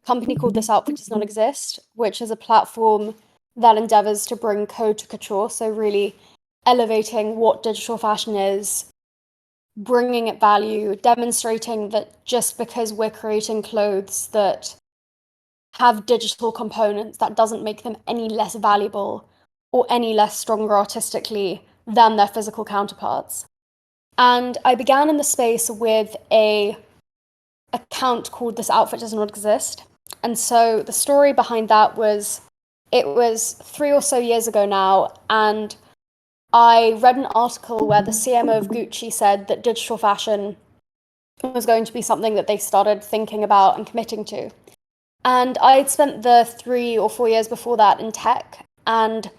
company called This Outfit Does Not Exist, which is a platform that endeavors to bring code to couture, so really elevating what digital fashion is, bringing it value, demonstrating that just because we're creating clothes that have digital components, that doesn't make them any less valuable or any less stronger artistically than their physical counterparts. And I began in the space with a account called This Outfit Does Not Exist. And so the story behind that was, it was 3 or so years ago now, and I read an article where the CMO of Gucci said that digital fashion was going to be something that they started thinking about and committing to. And I'd spent the 3 or 4 years before that in tech, and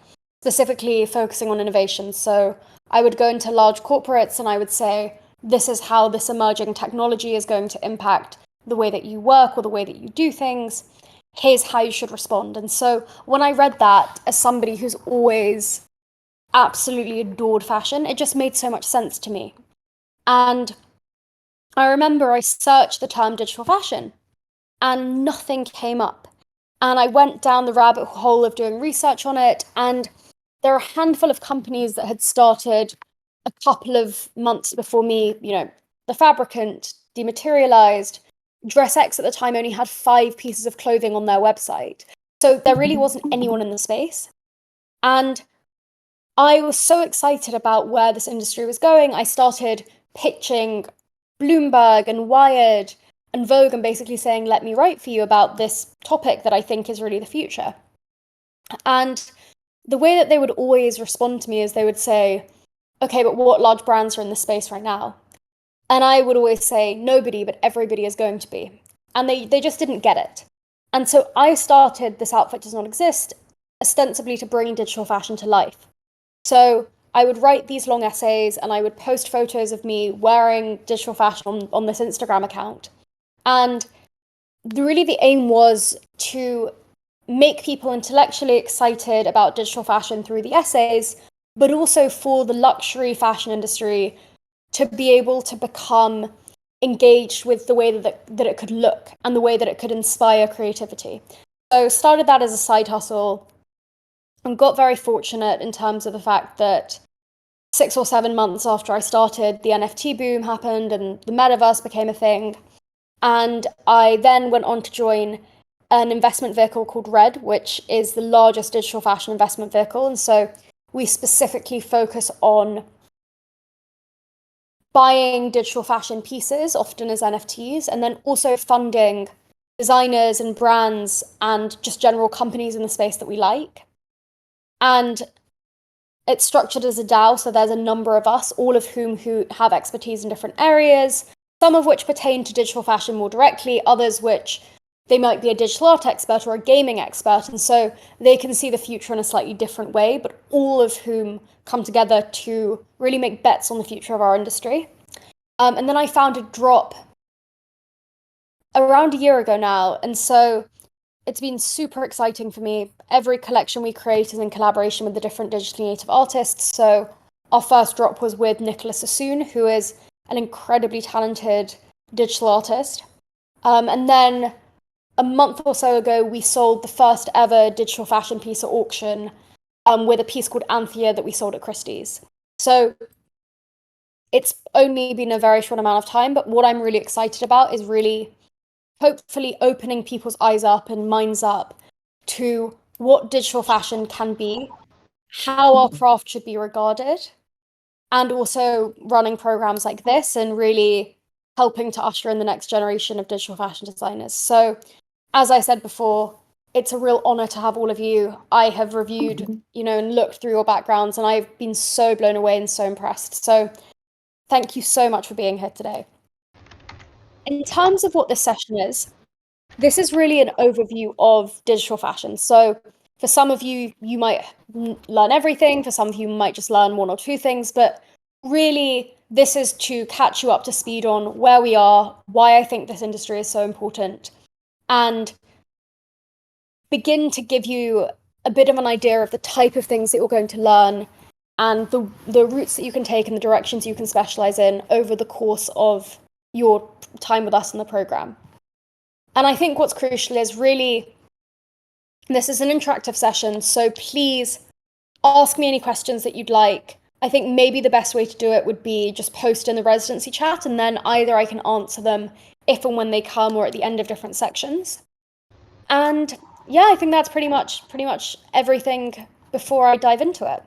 specifically focusing on innovation. So I would go into large corporates and I would say, this is how this emerging technology is going to impact the way that you work or the way that you do things. Here's how you should respond. And so when I read that, as somebody who's always absolutely adored fashion, it just made so much sense to me. And I remember I searched the term digital fashion and nothing came up. And I went down the rabbit hole of doing research on it, and there are a handful of companies that had started a couple of months before me. The Fabricant, Dematerialized, DressX at the time only had 5 pieces of clothing on their website. So there really wasn't anyone in the space. And I was so excited about where this industry was going. I started pitching Bloomberg and Wired and Vogue and basically saying, let me write for you about this topic that I think is really the future. And the way that they would always respond to me is they would say, okay, but what large brands are in this space right now? And I would always say, nobody, but everybody is going to be. And they just didn't get it. And so I started This Outfit Does Not Exist, ostensibly to bring digital fashion to life. So I would write these long essays and I would post photos of me wearing digital fashion on this Instagram account. And really the aim was to make people intellectually excited about digital fashion through the essays, but also for the luxury fashion industry to be able to become engaged with the way that it could look and the way that it could inspire creativity. So started that as a side hustle and got very fortunate in terms of the fact that 6 or 7 months after I started, the NFT boom happened and the metaverse became a thing. And I then went on to join an investment vehicle called Red, which is the largest digital fashion investment vehicle. And so we specifically focus on buying digital fashion pieces, often as NFTs, and then also funding designers and brands and just general companies in the space that we like. And it's structured as a DAO, so there's a number of us, all of who have expertise in different areas, some of which pertain to digital fashion more directly, others which they might be a digital art expert or a gaming expert, and so they can see the future in a slightly different way, but all of whom come together to really make bets on the future of our industry. And then I founded Drop around a year ago now, and so it's been super exciting for me. Every collection we create is in collaboration with the different digitally native artists. So our first drop was with Nicholas Sassoon, who is an incredibly talented digital artist. And then a month or so ago, we sold the first ever digital fashion piece at auction with a piece called Anthea that we sold at Christie's. So it's only been a very short amount of time, but what I'm really excited about is really hopefully opening people's eyes up and minds up to what digital fashion can be, how our craft should be regarded, and also running programs like this and really helping to usher in the next generation of digital fashion designers. So, as I said before, it's a real honor to have all of you. I have reviewed, and looked through your backgrounds, and I've been so blown away and so impressed. So thank you so much for being here today. In terms of what this session is, this is really an overview of digital fashion. So for some of you, you might learn everything. For some of you, might just learn 1 or 2 things. But really, this is to catch you up to speed on where we are, why I think this industry is so important, and begin to give you a bit of an idea of the type of things that you're going to learn and the routes that you can take and the directions you can specialize in over the course of your time with us in the program. And I think what's crucial is really, this is an interactive session, so please ask me any questions that you'd like. I think maybe the best way to do it would be just post in the residency chat, and then either I can answer them if and when they come or at the end of different sections. And yeah, I think that's pretty much everything before I dive into it.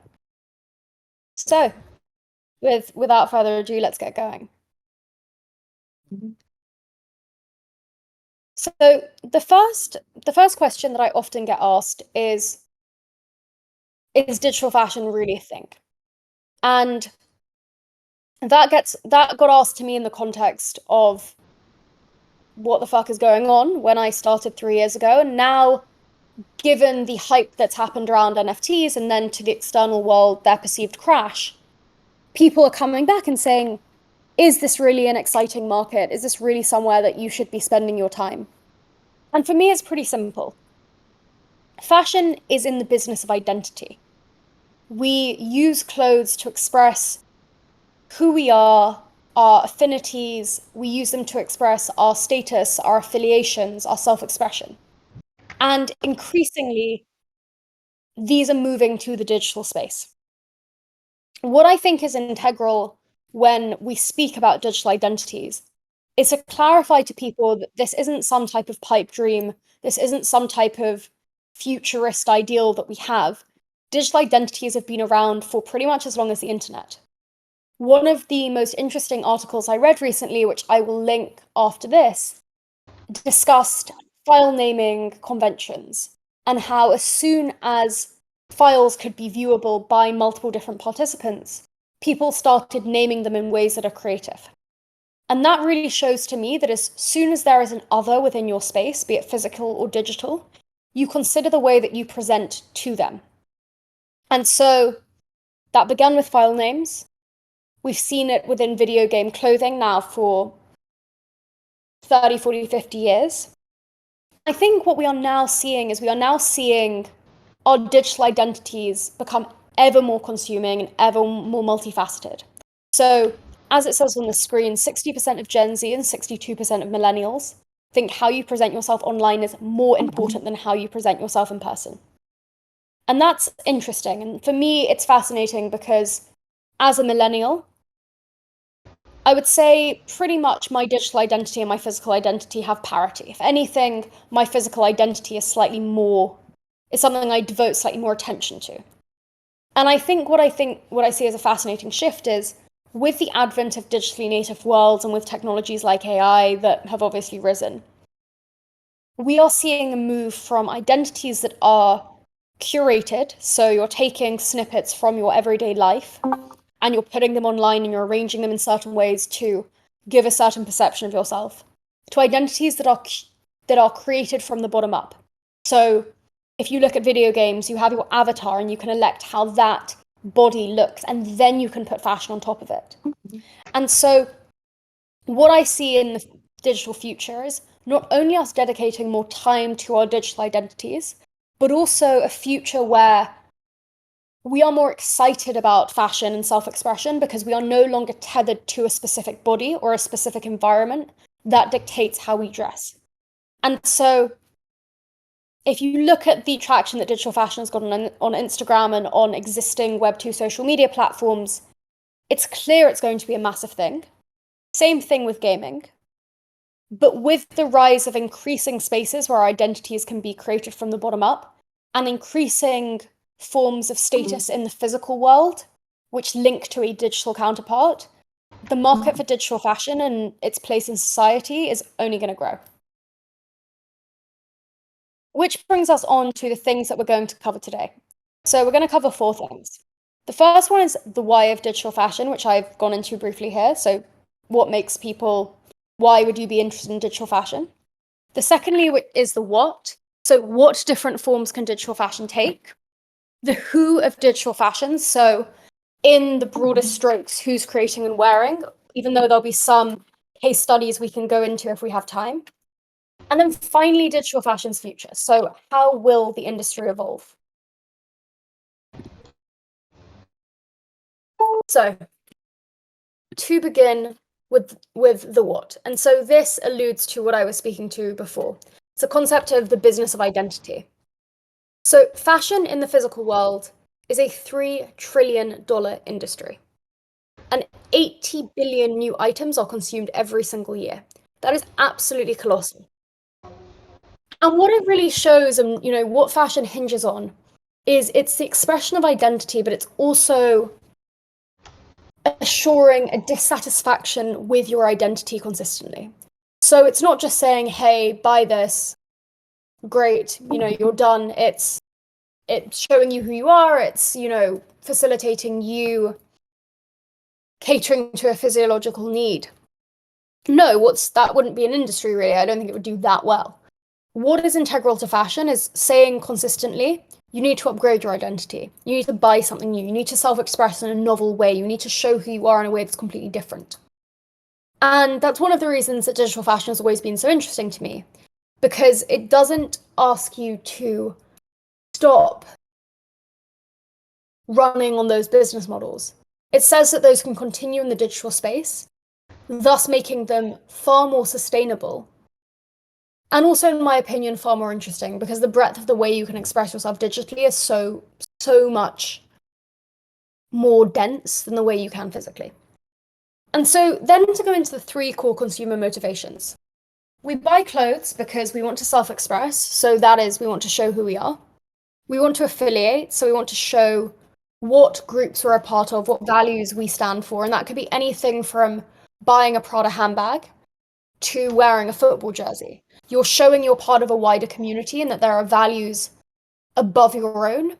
So, without further ado, let's get going. So the first question that I often get asked is digital fashion really a thing? And that got asked to me in the context of what the fuck is going on when I started 3 years ago. And now, given the hype that's happened around NFTs and then to the external world, their perceived crash, people are coming back and saying, is this really an exciting market? Is this really somewhere that you should be spending your time? And for me, it's pretty simple. Fashion is in the business of identity. We use clothes to express who we are, our affinities, we use them to express our status, our affiliations, our self-expression. And increasingly, these are moving to the digital space. What I think is integral when we speak about digital identities is to clarify to people that this isn't some type of pipe dream, this isn't some type of futurist ideal that we have. Digital identities have been around for pretty much as long as the internet. One of the most interesting articles I read recently, which I will link after this, discussed file naming conventions and how, as soon as files could be viewable by multiple different participants, people started naming them in ways that are creative. And that really shows to me that as soon as there is an other within your space, be it physical or digital, you consider the way that you present to them. And so that began with file names. We've seen it within video game clothing now for 30, 40, 50 years. I think what we are now seeing is our digital identities become ever more consuming and ever more multifaceted. So, as it says on the screen, 60% of Gen Z and 62% of millennials think how you present yourself online is more important than how you present yourself in person. And that's interesting. And for me, it's fascinating because as a millennial, I would say pretty much my digital identity and my physical identity have parity. If anything, my physical identity is something I devote slightly more attention to. And I think what I see as a fascinating shift is with the advent of digitally native worlds and with technologies like AI that have obviously risen, we are seeing a move from identities that are curated, so you're taking snippets from your everyday life and you're putting them online and you're arranging them in certain ways to give a certain perception of yourself, to identities that are created from the bottom up. So if you look at video games, you have your avatar and you can elect how that body looks, and then you can put fashion on top of it. And so what I see in the digital future is not only us dedicating more time to our digital identities, but also a future where we are more excited about fashion and self-expression because we are no longer tethered to a specific body or a specific environment that dictates how we dress. And so if you look at the traction that digital fashion has gotten on Instagram and on existing Web2 social media platforms, it's clear it's going to be a massive thing. Same thing with gaming. But with the rise of increasing spaces where identities can be created from the bottom up and increasing forms of status in the physical world, which link to a digital counterpart, the market for digital fashion and its place in society is only going to grow. Which brings us on to the things that we're going to cover today. So we're going to cover 4 things. The first one is the why of digital fashion, which I've gone into briefly here. So why would you be interested in digital fashion? The secondly is the what. So what different forms can digital fashion take? The who of digital fashion. So in the broadest strokes, who's creating and wearing, even though there'll be some case studies we can go into if we have time. And then finally, digital fashion's future. So how will the industry evolve? So to begin with the what. And so this alludes to what I was speaking to before. It's a concept of the business of identity. So fashion in the physical world is a $3 trillion industry, and 80 billion new items are consumed every single year. That is absolutely colossal. And what it really shows, and what fashion hinges on, is it's the expression of identity, but it's also assuring a dissatisfaction with your identity consistently. So it's not just saying, hey, buy this, great, you're done. It's showing you who you are, it's, facilitating you catering to a physiological need. No, that wouldn't be an industry really. I don't think it would do that well. What is integral to fashion is saying consistently, you need to upgrade your identity. You need to buy something new. You need to self-express in a novel way. You need to show who you are in a way that's completely different. And that's one of the reasons that digital fashion has always been so interesting to me, because it doesn't ask you to stop running on those business models. It says that those can continue in the digital space, thus making them far more sustainable. And also, in my opinion, far more interesting, because the breadth of the way you can express yourself digitally is so much more dense than the way you can physically. And so then to go into the 3 core consumer motivations. We buy clothes because we want to self-express, so that is, we want to show who we are. We want to affiliate, so we want to show what groups we're a part of, what values we stand for, and that could be anything from buying a Prada handbag to wearing a football jersey. You're showing you're part of a wider community and that there are values above your own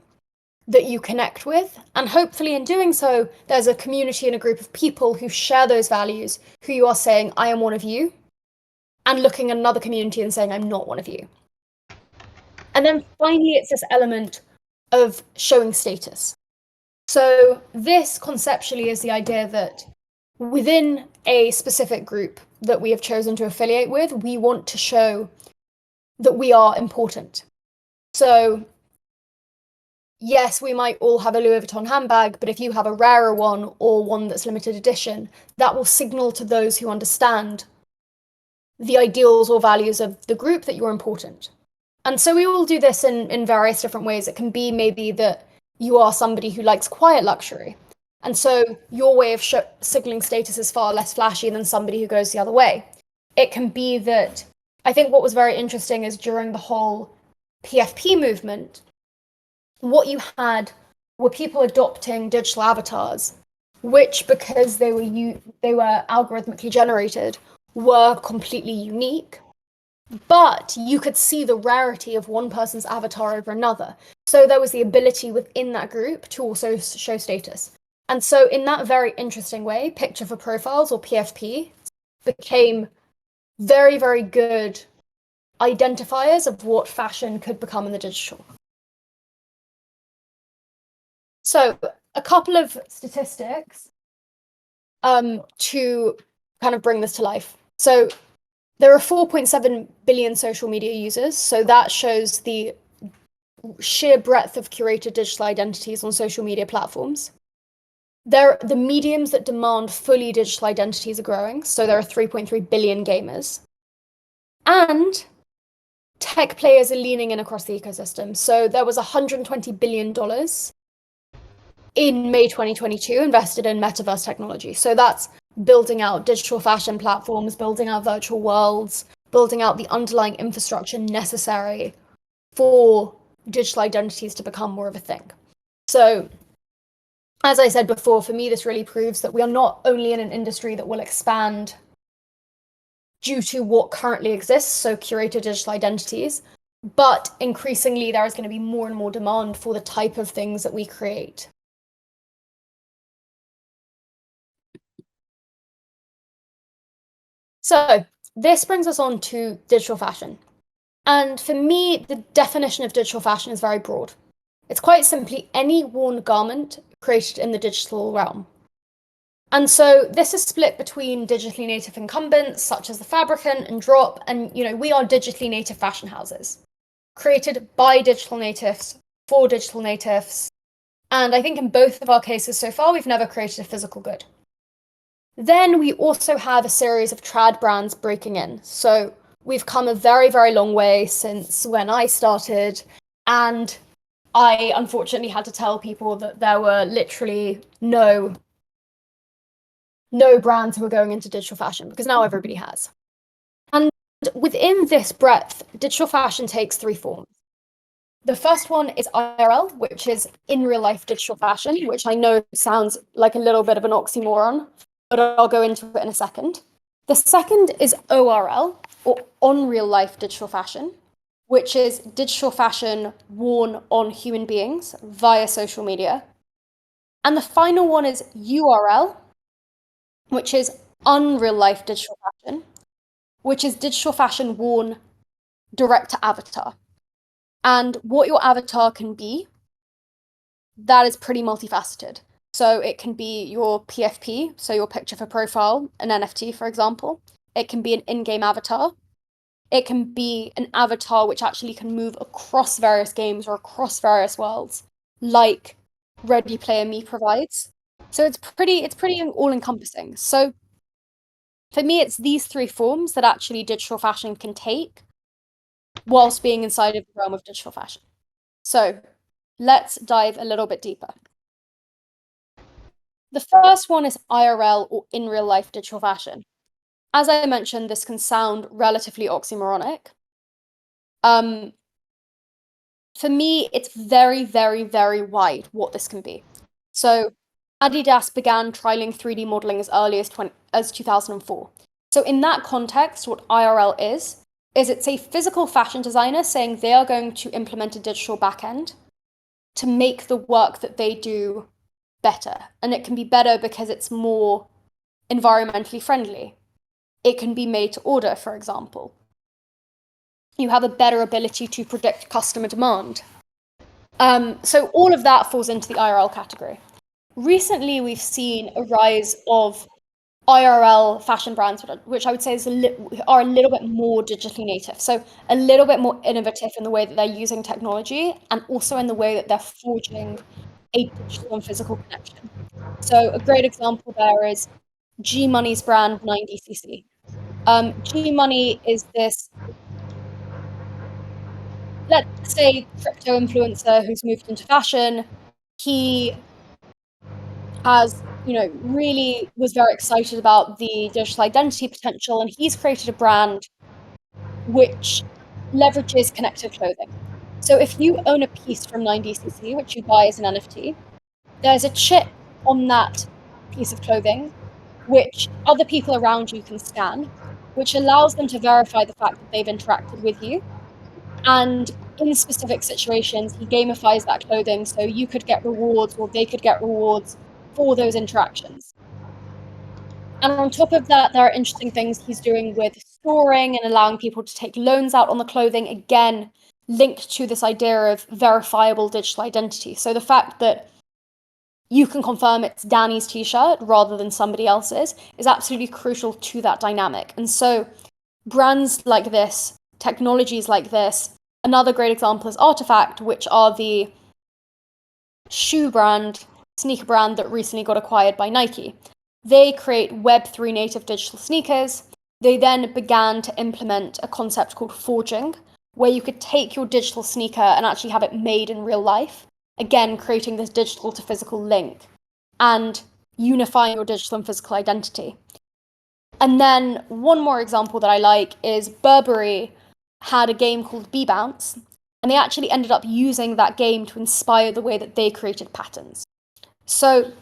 that you connect with. And hopefully in doing so, there's a community and a group of people who share those values, who you are saying, I am one of you, and looking at another community and saying, I'm not one of you. And then finally, it's this element of showing status. So this conceptually is the idea that within a specific group that we have chosen to affiliate with, we want to show that we are important. So yes, we might all have a Louis Vuitton handbag, but if you have a rarer one or one that's limited edition, that will signal to those who understand the ideals or values of the group that you're important. And so we all do this in various different ways. It can be maybe that you are somebody who likes quiet luxury. And so your way of signaling status is far less flashy than somebody who goes the other way. It can be that, I think what was very interesting is during the whole PFP movement, what you had were people adopting digital avatars, which, because they were algorithmically generated, were completely unique. But you could see the rarity of one person's avatar over another. So there was the ability within that group to also show status. And so in that very interesting way, picture for profiles, or PFP, became very, very good identifiers of what fashion could become in the digital. So a couple of statistics to kind of bring this to life. So there are 4.7 billion social media users, so that shows the sheer breadth of curated digital identities on social media platforms. The mediums that demand fully digital identities are growing, so there are 3.3 billion gamers. And tech players are leaning in across the ecosystem. So there was $120 billion in May 2022 invested in metaverse technology. So that's building out digital fashion platforms, building out virtual worlds, building out the underlying infrastructure necessary for digital identities to become more of a thing. So, as I said before, for me, this really proves that we are not only in an industry that will expand due to what currently exists, so curated digital identities, but increasingly there is going to be more and more demand for the type of things that we create. So this brings us on to digital fashion. And for me, the definition of digital fashion is very broad. It's quite simply any worn garment created in the digital realm. And so this is split between digitally native incumbents, such as the Fabricant and Drop, and we are digitally native fashion houses, created by digital natives, for digital natives. And I think in both of our cases so far, we've never created a physical good. Then we also have a series of trad brands breaking in. So we've come a very, very long way since when I started, and I unfortunately had to tell people that there were literally no brands who were going into digital fashion, because now everybody has. And within this breadth, digital fashion takes three forms. The first one is IRL, which is in real life digital fashion, which I know sounds like a little bit of an oxymoron, but I'll go into it in a second. The second is ORL, or on real life digital fashion, which is digital fashion worn on human beings via social media. And the final one is URL, which is unreal life digital fashion, which is digital fashion worn direct to avatar. And what your avatar can be, that is pretty multifaceted. So it can be your PFP, so your picture for profile, an NFT, for example. It can be an in-game avatar. It can be an avatar which actually can move across various games or across various worlds, like Ready Player Me provides. So it's pretty all-encompassing. So for me, it's these three forms that actually digital fashion can take whilst being inside of the realm of digital fashion. So let's dive a little bit deeper. The first one is IRL, or in real life digital fashion. As I mentioned, this can sound relatively oxymoronic. For me, it's very, very, very wide what this can be. So Adidas began trialing 3D modeling as early as 2004. So in that context, what IRL is it's a physical fashion designer saying they are going to implement a digital backend to make the work that they do better. And it can be better because it's more environmentally friendly. It can be made to order, for example. You have a better ability to predict customer demand. So all of that falls into the IRL category. Recently, we've seen a rise of IRL fashion brands, which I would say are a little bit more digitally native. So a little bit more innovative in the way that they're using technology and also in the way that they're forging a digital and physical connection. So a great example there is G Money's brand 9DCC. G Money is this, let's say, crypto influencer who's moved into fashion. He has, really was very excited about the digital identity potential, and he's created a brand which leverages connected clothing. So if you own a piece from 9DCC, which you buy as an NFT, there's a chip on that piece of clothing which other people around you can scan, which allows them to verify the fact that they've interacted with you. And in specific situations, he gamifies that clothing so you could get rewards or they could get rewards for those interactions. And on top of that, there are interesting things he's doing with storing and allowing people to take loans out on the clothing, again, linked to this idea of verifiable digital identity. So the fact that you can confirm it's Danny's t-shirt rather than somebody else's is absolutely crucial to that dynamic. And so brands like this, technologies like this, another great example is Artifact, which are the sneaker brand that recently got acquired by Nike. They create Web3 native digital sneakers. They then began to implement a concept called forging, where you could take your digital sneaker and actually have it made in real life, again, creating this digital to physical link and unifying your digital and physical identity. And then one more example that I like is Burberry had a game called B-Bounce, and they actually ended up using that game to inspire the way that they created patterns. So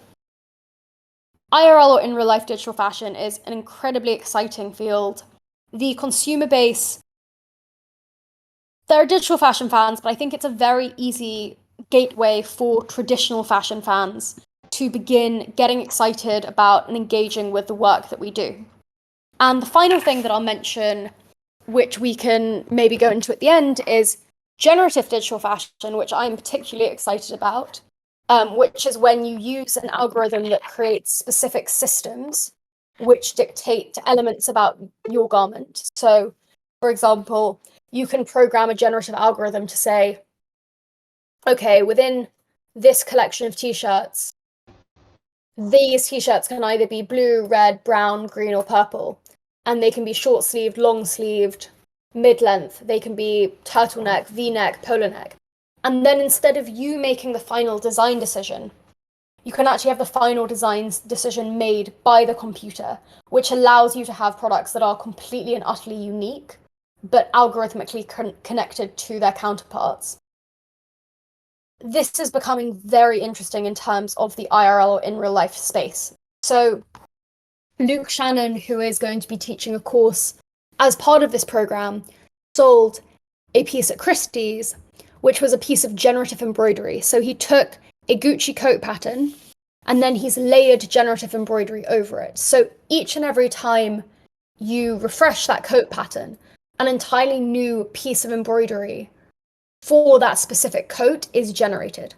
IRL, or in real life digital fashion, is an incredibly exciting field. The consumer base, there are digital fashion fans, but I think it's a very easy gateway for traditional fashion fans to begin getting excited about and engaging with the work that we do. And the final thing that I'll mention, which we can maybe go into at the end, is generative digital fashion, which I'm particularly excited about, which is when you use an algorithm that creates specific systems which dictate elements about your garment. So, for example, you can program a generative algorithm to say, okay, within this collection of t-shirts, These t-shirts can either be blue, red, brown, green, or purple. And they can be short sleeved, long sleeved, mid length. They can be turtleneck, v neck, polo neck. And then instead of you making the final design decision, you can actually have the final design decision made by the computer, which allows you to have products that are completely and utterly unique, but algorithmically connected to their counterparts. This is becoming very interesting in terms of the IRL or in real life space. So Luke Shannon, who is going to be teaching a course as part of this program, sold a piece at Christie's, which was a piece of generative embroidery. So he took a Gucci coat pattern and then he's layered generative embroidery over it. So each and every time you refresh that coat pattern, an entirely new piece of embroidery for that specific coat is generated.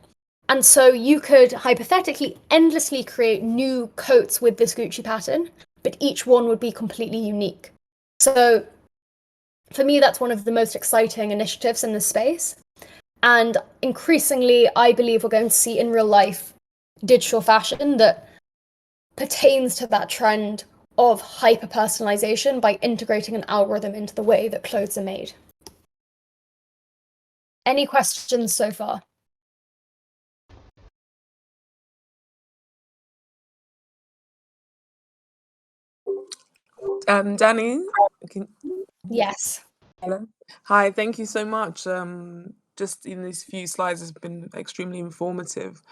And so you could hypothetically endlessly create new coats with this Gucci pattern, but each one would be completely unique. So for me, that's one of the most exciting initiatives in this space. And increasingly, I believe we're going to see in real life digital fashion that pertains to that trend of hyper personalization by integrating an algorithm into the way that clothes are made. Any questions so far? Danny, can, Yes. hello. Hi, thank you so much. Just in these few slides has been extremely informative.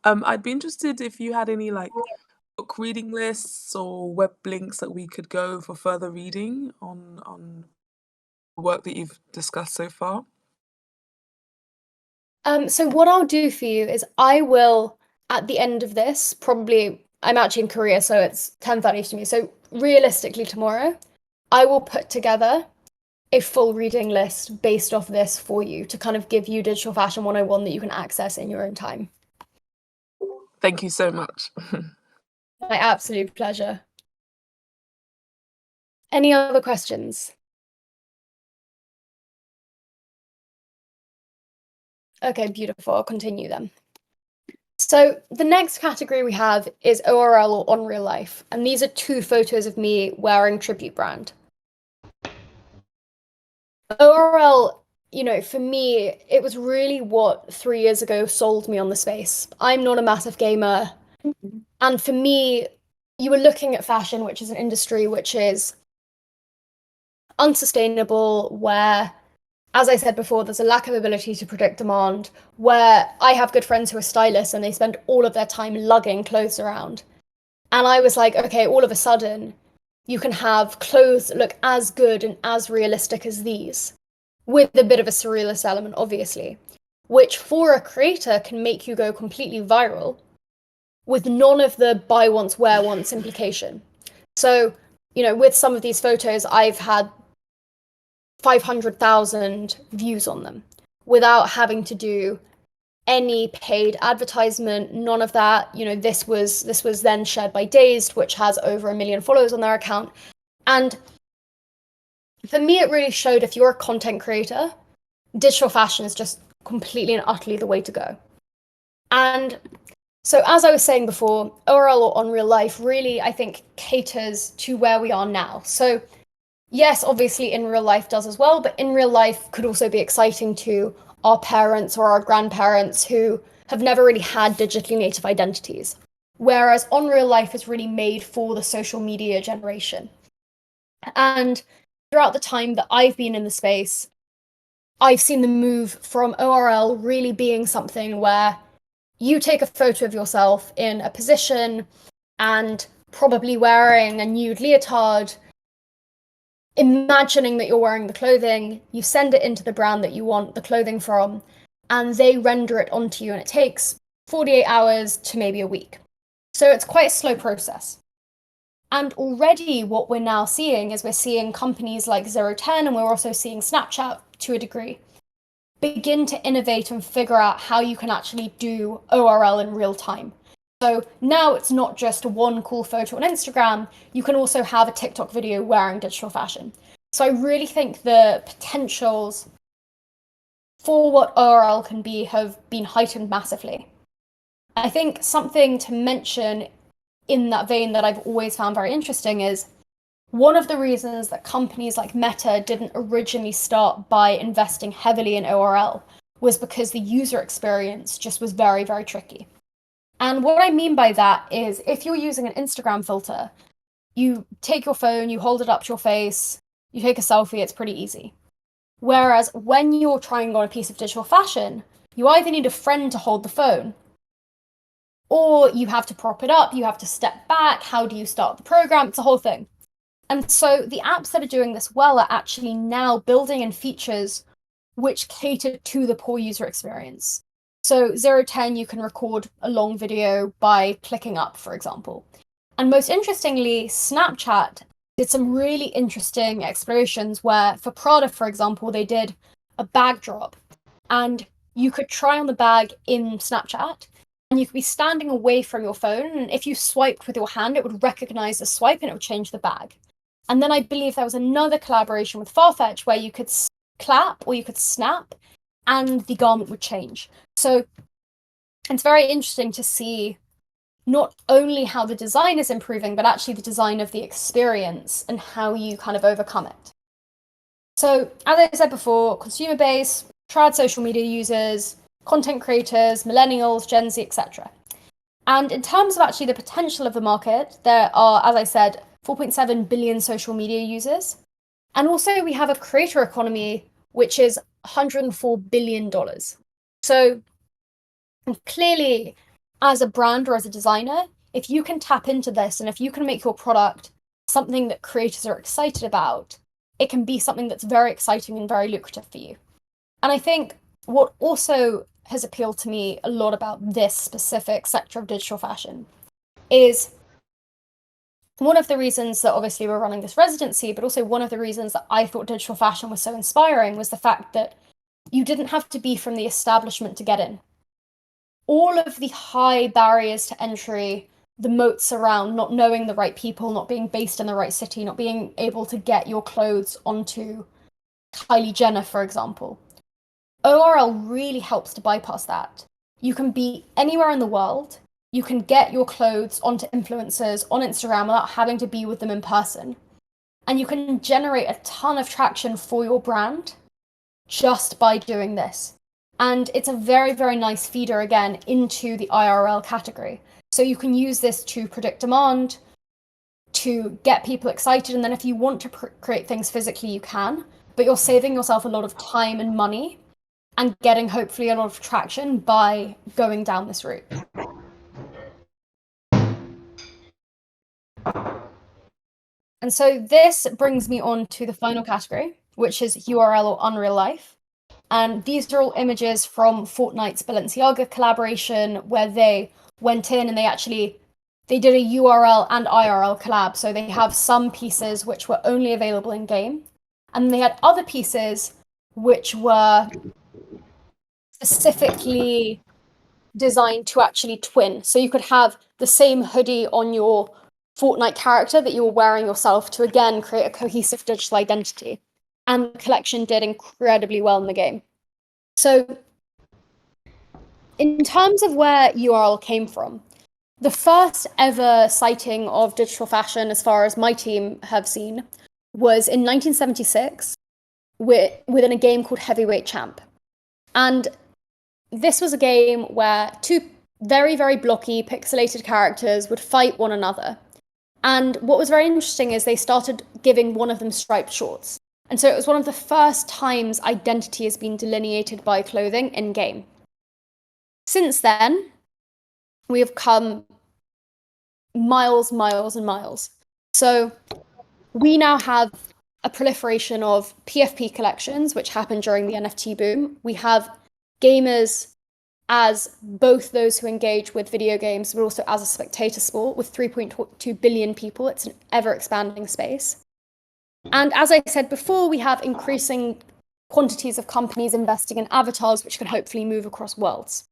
I'd be interested if you had any like book reading lists or web links that we could go for further reading on the work that you've discussed so far. So what I'll do for you is I will, at the end of this, probably I'm actually in Korea, so it's 10:30 to me. So realistically tomorrow, I will put together a full reading list based off this for you to kind of give you Digital Fashion 101 that you can access in your own time. Thank you so much. My absolute pleasure. Any other questions? Okay, beautiful. I'll continue then. So the next category we have is ORL or on real life, and these are two photos of me wearing tribute brand. ORL, for me, it was really what 3 years ago sold me on the space. I'm not a massive gamer, and for me, you were looking at fashion, which is an industry which is unsustainable, where, as I said before, there's a lack of ability to predict demand, where I have good friends who are stylists and they spend all of their time lugging clothes around. And I was like, okay, all of a sudden, you can have clothes that look as good and as realistic as these, with a bit of a surrealist element, obviously, which for a creator can make you go completely viral with none of the buy once, wear once implication. So, with some of these photos, I've had 500,000 views on them without having to do any paid advertisement, none of that. This was then shared by Dazed, which has over 1 million followers on their account. And for me, it really showed if you're a content creator, digital fashion is just completely and utterly the way to go. And so, as I was saying before, ORL or on real life really, I think, caters to where we are now. So, yes, obviously in real life does as well, but in real life could also be exciting to our parents or our grandparents who have never really had digitally native identities. Whereas on real life is really made for the social media generation. And throughout the time that I've been in the space, I've seen the move from ORL really being something where you take a photo of yourself in a position and probably wearing a nude leotard, imagining that you're wearing the clothing, you send it into the brand that you want the clothing from, and they render it onto you, and it takes 48 hours to maybe a week. So it's quite a slow process. And already what we're now seeing is we're seeing companies like 010, and we're also seeing Snapchat to a degree, begin to innovate and figure out how you can actually do ORL in real time. So now it's not just one cool photo on Instagram, you can also have a TikTok video wearing digital fashion. So I really think the potentials for what ORL can be have been heightened massively. I think something to mention in that vein that I've always found very interesting is one of the reasons that companies like Meta didn't originally start by investing heavily in ORL was because the user experience just was very, very tricky. And what I mean by that is if you're using an Instagram filter, you take your phone, you hold it up to your face, you take a selfie, it's pretty easy. Whereas when you're trying on a piece of digital fashion, you either need a friend to hold the phone, or you have to prop it up, you have to step back, how do you start the program? It's a whole thing. And so the apps that are doing this well are actually now building in features which cater to the poor user experience. So 0-10, you can record a long video by clicking up, for example. And most interestingly, Snapchat did some really interesting explorations where, for Prada, for example, they did a bag drop. And you could try on the bag in Snapchat, and you could be standing away from your phone. And if you swiped with your hand, it would recognize the swipe and it would change the bag. And then I believe there was another collaboration with Farfetch where you could clap or you could snap and the garment would change. So it's very interesting to see not only how the design is improving, but actually the design of the experience and how you kind of overcome it. So as I said before, consumer base, trad social media users, content creators, millennials, Gen Z, etc. And in terms of actually the potential of the market, there are, as I said, 4.7 billion social media users. And also we have a creator economy, which is $104 billion. So clearly, as a brand or as a designer, if you can tap into this and if you can make your product something that creators are excited about, it can be something that's very exciting and very lucrative for you. And I think what also has appealed to me a lot about this specific sector of digital fashion is one of the reasons that obviously we're running this residency, but also one of the reasons that I thought digital fashion was so inspiring was the fact that you didn't have to be from the establishment to get in. All of the high barriers to entry, the moats around not knowing the right people, not being based in the right city, not being able to get your clothes onto Kylie Jenner, for example. ORL really helps to bypass that. You can be anywhere in the world. You can get your clothes onto influencers on Instagram without having to be with them in person. And you can generate a ton of traction for your brand just by doing this. And it's a very, very nice feeder again into the IRL category. So you can use this to predict demand, to get people excited. And then if you want to create things physically, you can, but you're saving yourself a lot of time and money and getting hopefully a lot of traction by going down this route. And so this brings me on to the final category, which is URL or unreal life. And these are all images from Fortnite's Balenciaga collaboration where they went in and they did a URL and IRL collab. So they have some pieces which were only available in game. And they had other pieces which were specifically designed to actually twin. So you could have the same hoodie on your Fortnite character that you were wearing yourself to again create a cohesive digital identity. And the collection did incredibly well in the game. So in terms of where URL came from, the first ever sighting of digital fashion, as far as my team have seen, was in 1976 within a game called Heavyweight Champ. And this was a game where two very, very blocky, pixelated characters would fight one another. And what was very interesting is they started giving one of them striped shorts. And so it was one of the first times identity has been delineated by clothing in game. Since then, we have come miles, miles, and miles. So we now have a proliferation of PFP collections, which happened during the NFT boom. We have gamers as both those who engage with video games, but also as a spectator sport with 3.2 billion people. It's an ever-expanding space. And as I said before, we have increasing quantities of companies investing in avatars, which can hopefully move across worlds.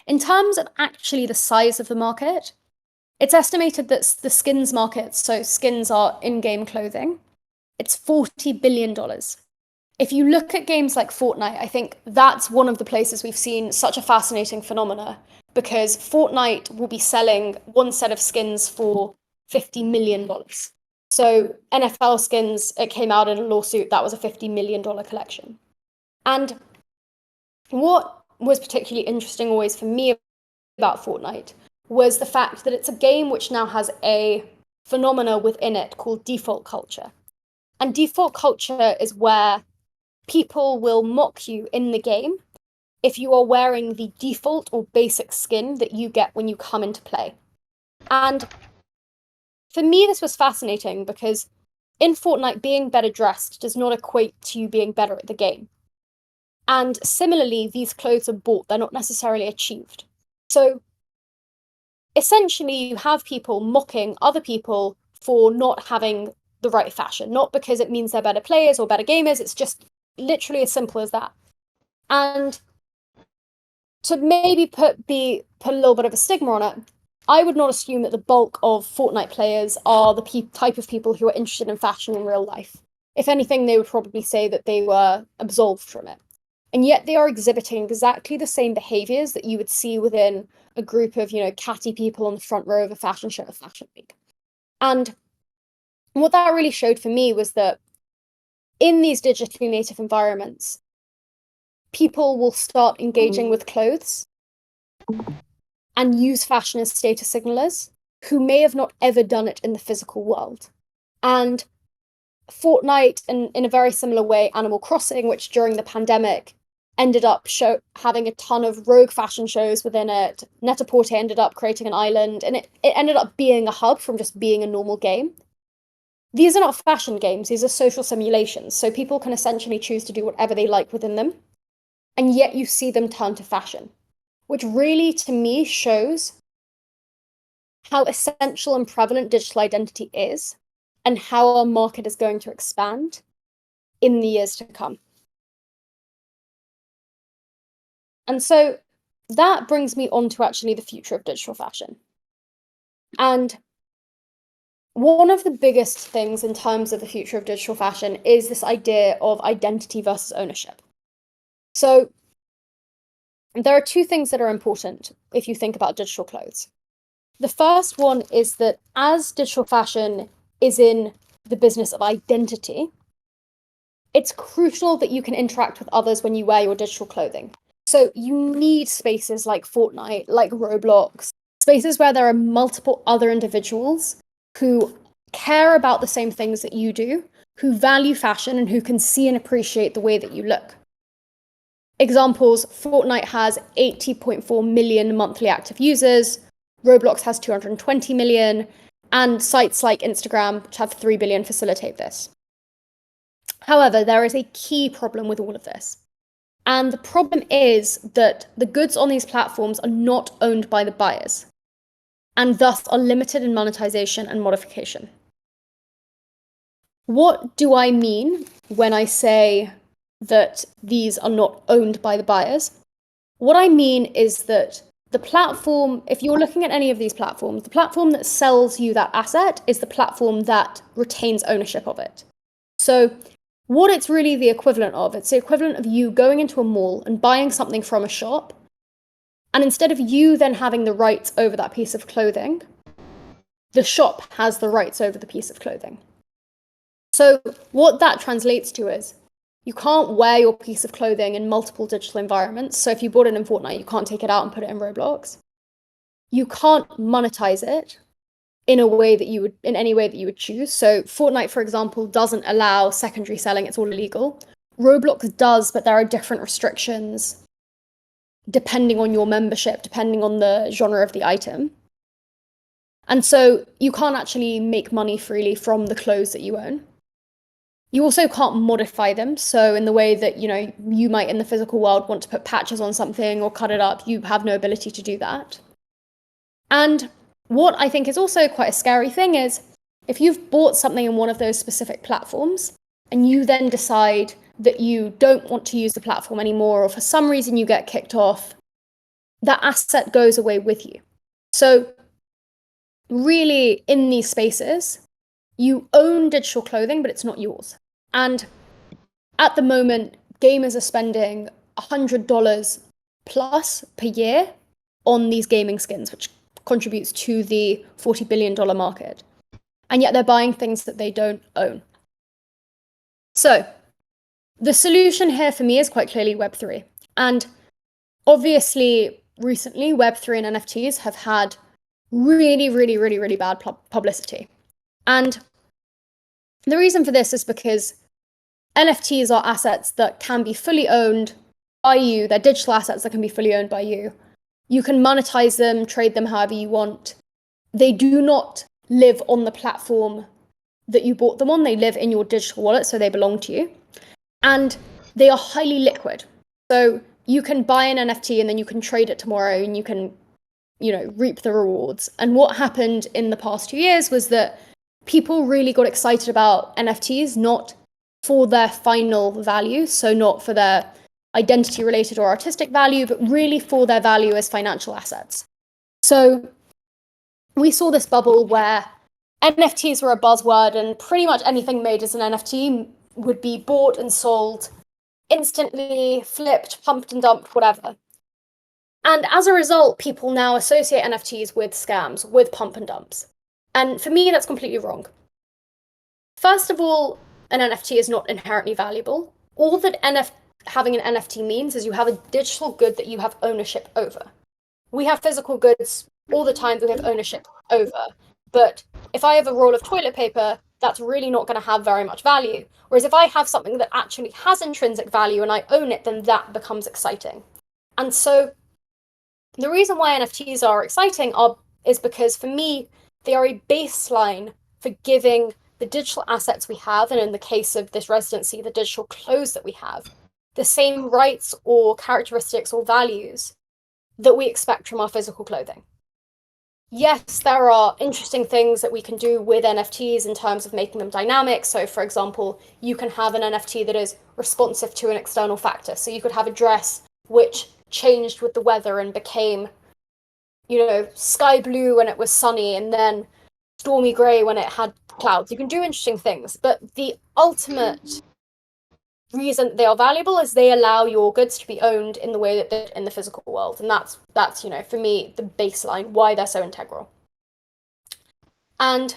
In terms of actually the size of the market, it's estimated that the skins market, so skins are in-game clothing, it's $40 billion. if you look at games like Fortnite, I think that's one of the places we've seen such a fascinating phenomena, because Fortnite will be selling one set of skins for $50 million. So NFL skins, it came out in a lawsuit, that was a $50 million collection. And what was particularly interesting always for me about Fortnite was the fact that it's a game which now has a phenomena within it called default culture. And default culture is where people will mock you in the game if you are wearing the default or basic skin that you get when you come into play. And for me, this was fascinating because in Fortnite, being better dressed does not equate to you being better at the game. And similarly, these clothes are bought, they're not necessarily achieved. So essentially, you have people mocking other people for not having the right fashion, not because it means they're better players or better gamers, it's just literally as simple as that. And to maybe put a little bit of a stigma on it, I would not assume that the bulk of Fortnite players are the type of people who are interested in fashion in real life. If anything, they would probably say that they were absolved from it. And yet they are exhibiting exactly the same behaviors that you would see within a group of, catty people on the front row of a fashion show at Fashion Week. And what that really showed for me was that in these digitally native environments, people will start engaging with clothes and use fashion as status signalers who may have not ever done it in the physical world. And Fortnite, and in a very similar way, Animal Crossing, which during the pandemic ended up having a ton of rogue fashion shows within it. Net-a-Porter ended up creating an island, and it ended up being a hub from just being a normal game. These are not fashion games, these are social simulations, so people can essentially choose to do whatever they like within them, and yet you see them turn to fashion, which really, to me, shows how essential and prevalent digital identity is, and how our market is going to expand in the years to come. And so that brings me on to actually the future of digital fashion. And one of the biggest things in terms of the future of digital fashion is this idea of identity versus ownership. So there are two things that are important if you think about digital clothes. The first one is that as digital fashion is in the business of identity, it's crucial that you can interact with others when you wear your digital clothing. So you need spaces like Fortnite, like Roblox, spaces where there are multiple other individuals who care about the same things that you do, who value fashion, and who can see and appreciate the way that you look. Examples, Fortnite has 80.4 million monthly active users, Roblox has 220 million, and sites like Instagram, which have 3 billion, facilitate this. However, there is a key problem with all of this. And the problem is that the goods on these platforms are not owned by the buyers, and thus are limited in monetization and modification. What do I mean when I say that these are not owned by the buyers? What I mean is that the platform, if you're looking at any of these platforms, the platform that sells you that asset is the platform that retains ownership of it. So what it's really the equivalent of, it's the equivalent of you going into a mall and buying something from a shop, and instead of you then having the rights over that piece of clothing, the shop has the rights over the piece of clothing. So what that translates to is you can't wear your piece of clothing in multiple digital environments. So if you bought it in Fortnite, you can't take it out and put it in Roblox. You can't monetize it in any way that you would choose. So Fortnite, for example, doesn't allow secondary selling. It's all illegal. Roblox does, but there are different restrictions depending on your membership, depending on the genre of the item. And so you can't actually make money freely from the clothes that you own. You also can't modify them. So in the way that, you might in the physical world want to put patches on something or cut it up, you have no ability to do that. And what I think is also quite a scary thing is if you've bought something in one of those specific platforms and you then decide that you don't want to use the platform anymore, or for some reason you get kicked off, that asset goes away with you. So really, in these spaces, you own digital clothing, but it's not yours. And at the moment, gamers are spending $100 plus per year on these gaming skins, which contributes to the $40 billion market. And yet they're buying things that they don't own. So the solution here for me is quite clearly Web3. And obviously, recently, Web3 and NFTs have had really bad publicity. And the reason for this is because NFTs are assets that can be fully owned by you. They're digital assets that can be fully owned by you. You can monetize them, trade them however you want. They do not live on the platform that you bought them on. They live in your digital wallet, so they belong to you. And they are highly liquid. So you can buy an NFT and then you can trade it tomorrow and you can, reap the rewards. And what happened in the past 2 years was that people really got excited about NFTs, not for their final value, so not for their identity related or artistic value, but really for their value as financial assets. So we saw this bubble where NFTs were a buzzword and pretty much anything made as an NFT would be bought and sold instantly, flipped, pumped and dumped, whatever. And as a result, people now associate NFTs with scams, with pump and dumps. And for me, that's completely wrong. First of all, an NFT is not inherently valuable. All that having an NFT means is you have a digital good that you have ownership over. We have physical goods all the time that we have ownership over. But if I have a roll of toilet paper, that's really not going to have very much value. Whereas if I have something that actually has intrinsic value and I own it, then that becomes exciting. And so the reason why NFTs are exciting is because for me, they are a baseline for giving the digital assets we have, and in the case of this residency, the digital clothes that we have, the same rights or characteristics or values that we expect from our physical clothing. Yes, there are interesting things that we can do with NFTs in terms of making them dynamic. So, for example, you can have an NFT that is responsive to an external factor. So you could have a dress which changed with the weather and became, sky blue when it was sunny and then stormy grey when it had clouds. You can do interesting things, but the ultimate reason they are valuable is they allow your goods to be owned in the way that they're in the physical world. And that's for me, the baseline, why they're so integral. And,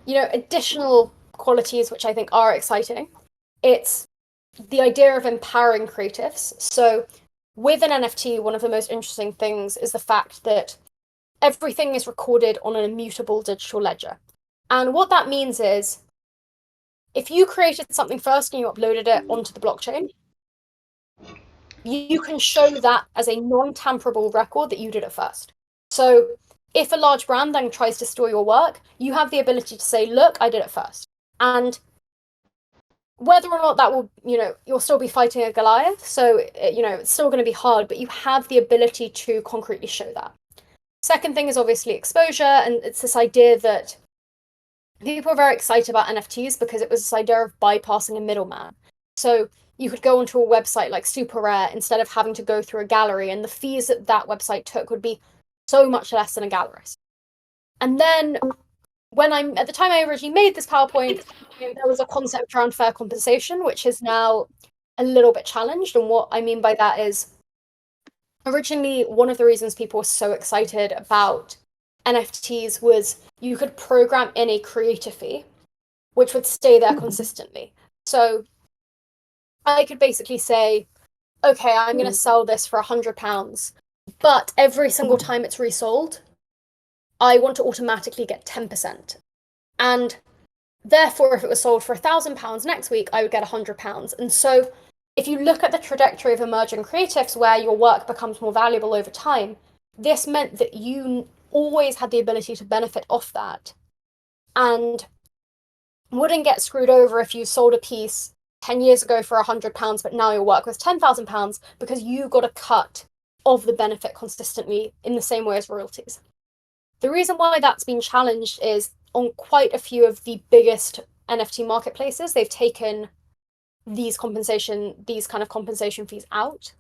additional qualities which I think are exciting, it's the idea of empowering creatives. So with an NFT, one of the most interesting things is the fact that everything is recorded on an immutable digital ledger. And what that means is, if you created something first and you uploaded it onto the blockchain, you can show that as a non-tamperable record that you did it first. So if a large brand then tries to store your work, you have the ability to say, look, I did it first. And whether or not that will, you'll still be fighting a Goliath, so, it's still going to be hard, but you have the ability to concretely show that. Second thing is obviously exposure, and it's this idea that people are very excited about NFTs because it was this idea of bypassing a middleman. So you could go onto a website like Super Rare instead of having to go through a gallery, and the fees that website took would be so much less than a gallerist. And then at the time I originally made this PowerPoint, there was a concept around fair compensation, which is now a little bit challenged. And what I mean by that is, originally, one of the reasons people were so excited about NFTs was you could program in a creator fee, which would stay there consistently. So I could basically say, okay, I'm going to sell this for £100, but every single time it's resold, I want to automatically get 10%. And therefore, if it was sold for £1,000 next week, I would get £100. And so if you look at the trajectory of emerging creatives where your work becomes more valuable over time, this meant that you always had the ability to benefit off that and wouldn't get screwed over if you sold a piece 10 years ago for £100, but now your work was £10,000 because you got a cut of the benefit consistently in the same way as royalties. The reason why that's been challenged is on quite a few of the biggest NFT marketplaces, they've taken these kind of compensation fees out.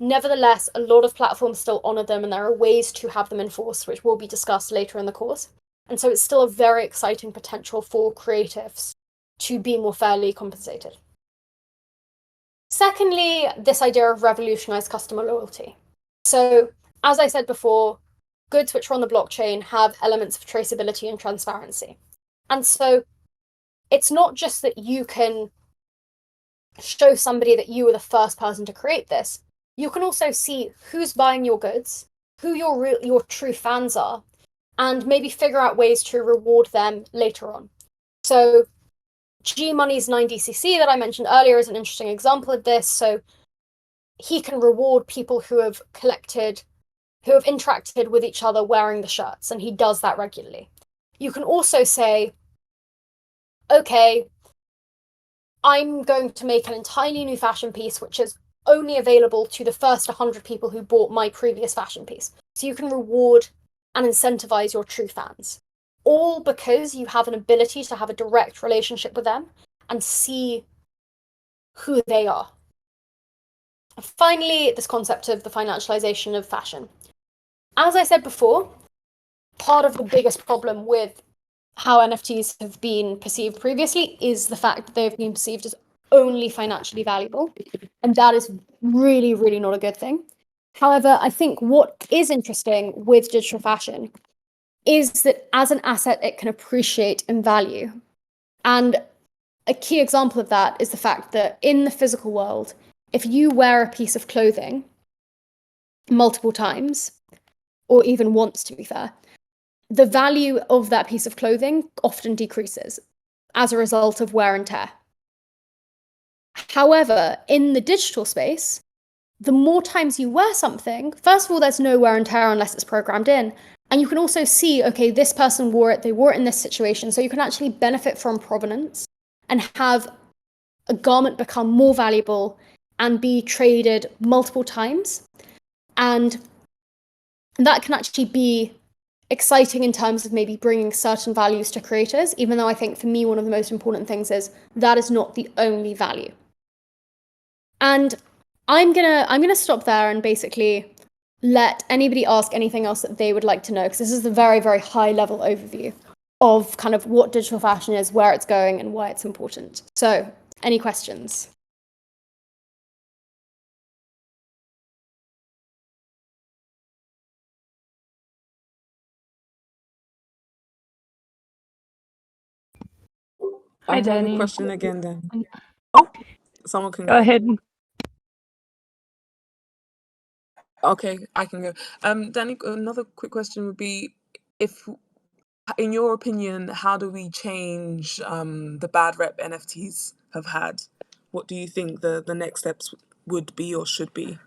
Nevertheless, a lot of platforms still honor them, and there are ways to have them enforced, which will be discussed later in the course. And so it's still a very exciting potential for creatives to be more fairly compensated. Secondly, this idea of revolutionized customer loyalty. So, as I said before, goods which are on the blockchain have elements of traceability and transparency. And so it's not just that you can show somebody that you were the first person to create this. You can also see who's buying your goods, who your true fans are, and maybe figure out ways to reward them later on. So G Money's 9DCC that I mentioned earlier is an interesting example of this. So he can reward people who have interacted with each other wearing the shirts, and he does that regularly. You can also say, okay, I'm going to make an entirely new fashion piece, which is only available to the first 100 people who bought my previous fashion piece. So you can reward and incentivize your true fans, all because you have an ability to have a direct relationship with them and see who they are. And finally, this concept of the financialization of fashion. As I said before, part of the biggest problem with how NFTs have been perceived previously is the fact that they've been perceived as only financially valuable. And that is really, really not a good thing. However, I think what is interesting with digital fashion is that as an asset, it can appreciate in value. And a key example of that is the fact that in the physical world, if you wear a piece of clothing multiple times, or even once, to be fair, the value of that piece of clothing often decreases as a result of wear and tear. However, in the digital space, the more times you wear something, first of all, there's no wear and tear unless it's programmed in. And you can also see, okay, this person wore it, they wore it in this situation. So you can actually benefit from provenance and have a garment become more valuable and be traded multiple times. And that can actually be exciting in terms of maybe bringing certain values to creators, even though I think for me, one of the most important things is that is not the only value. And I'm gonna stop there and basically let anybody ask anything else that they would like to know, because this is a very, very high level overview of kind of what digital fashion is, where it's going, and why it's important. So, any questions? I Hi, have a Danny. question again then. Oh, someone can Go ahead. Okay, I can go. Danny, another quick question would be, if, in your opinion, how do we change the bad rep NFTs have had? What do you think the next steps would be or should be?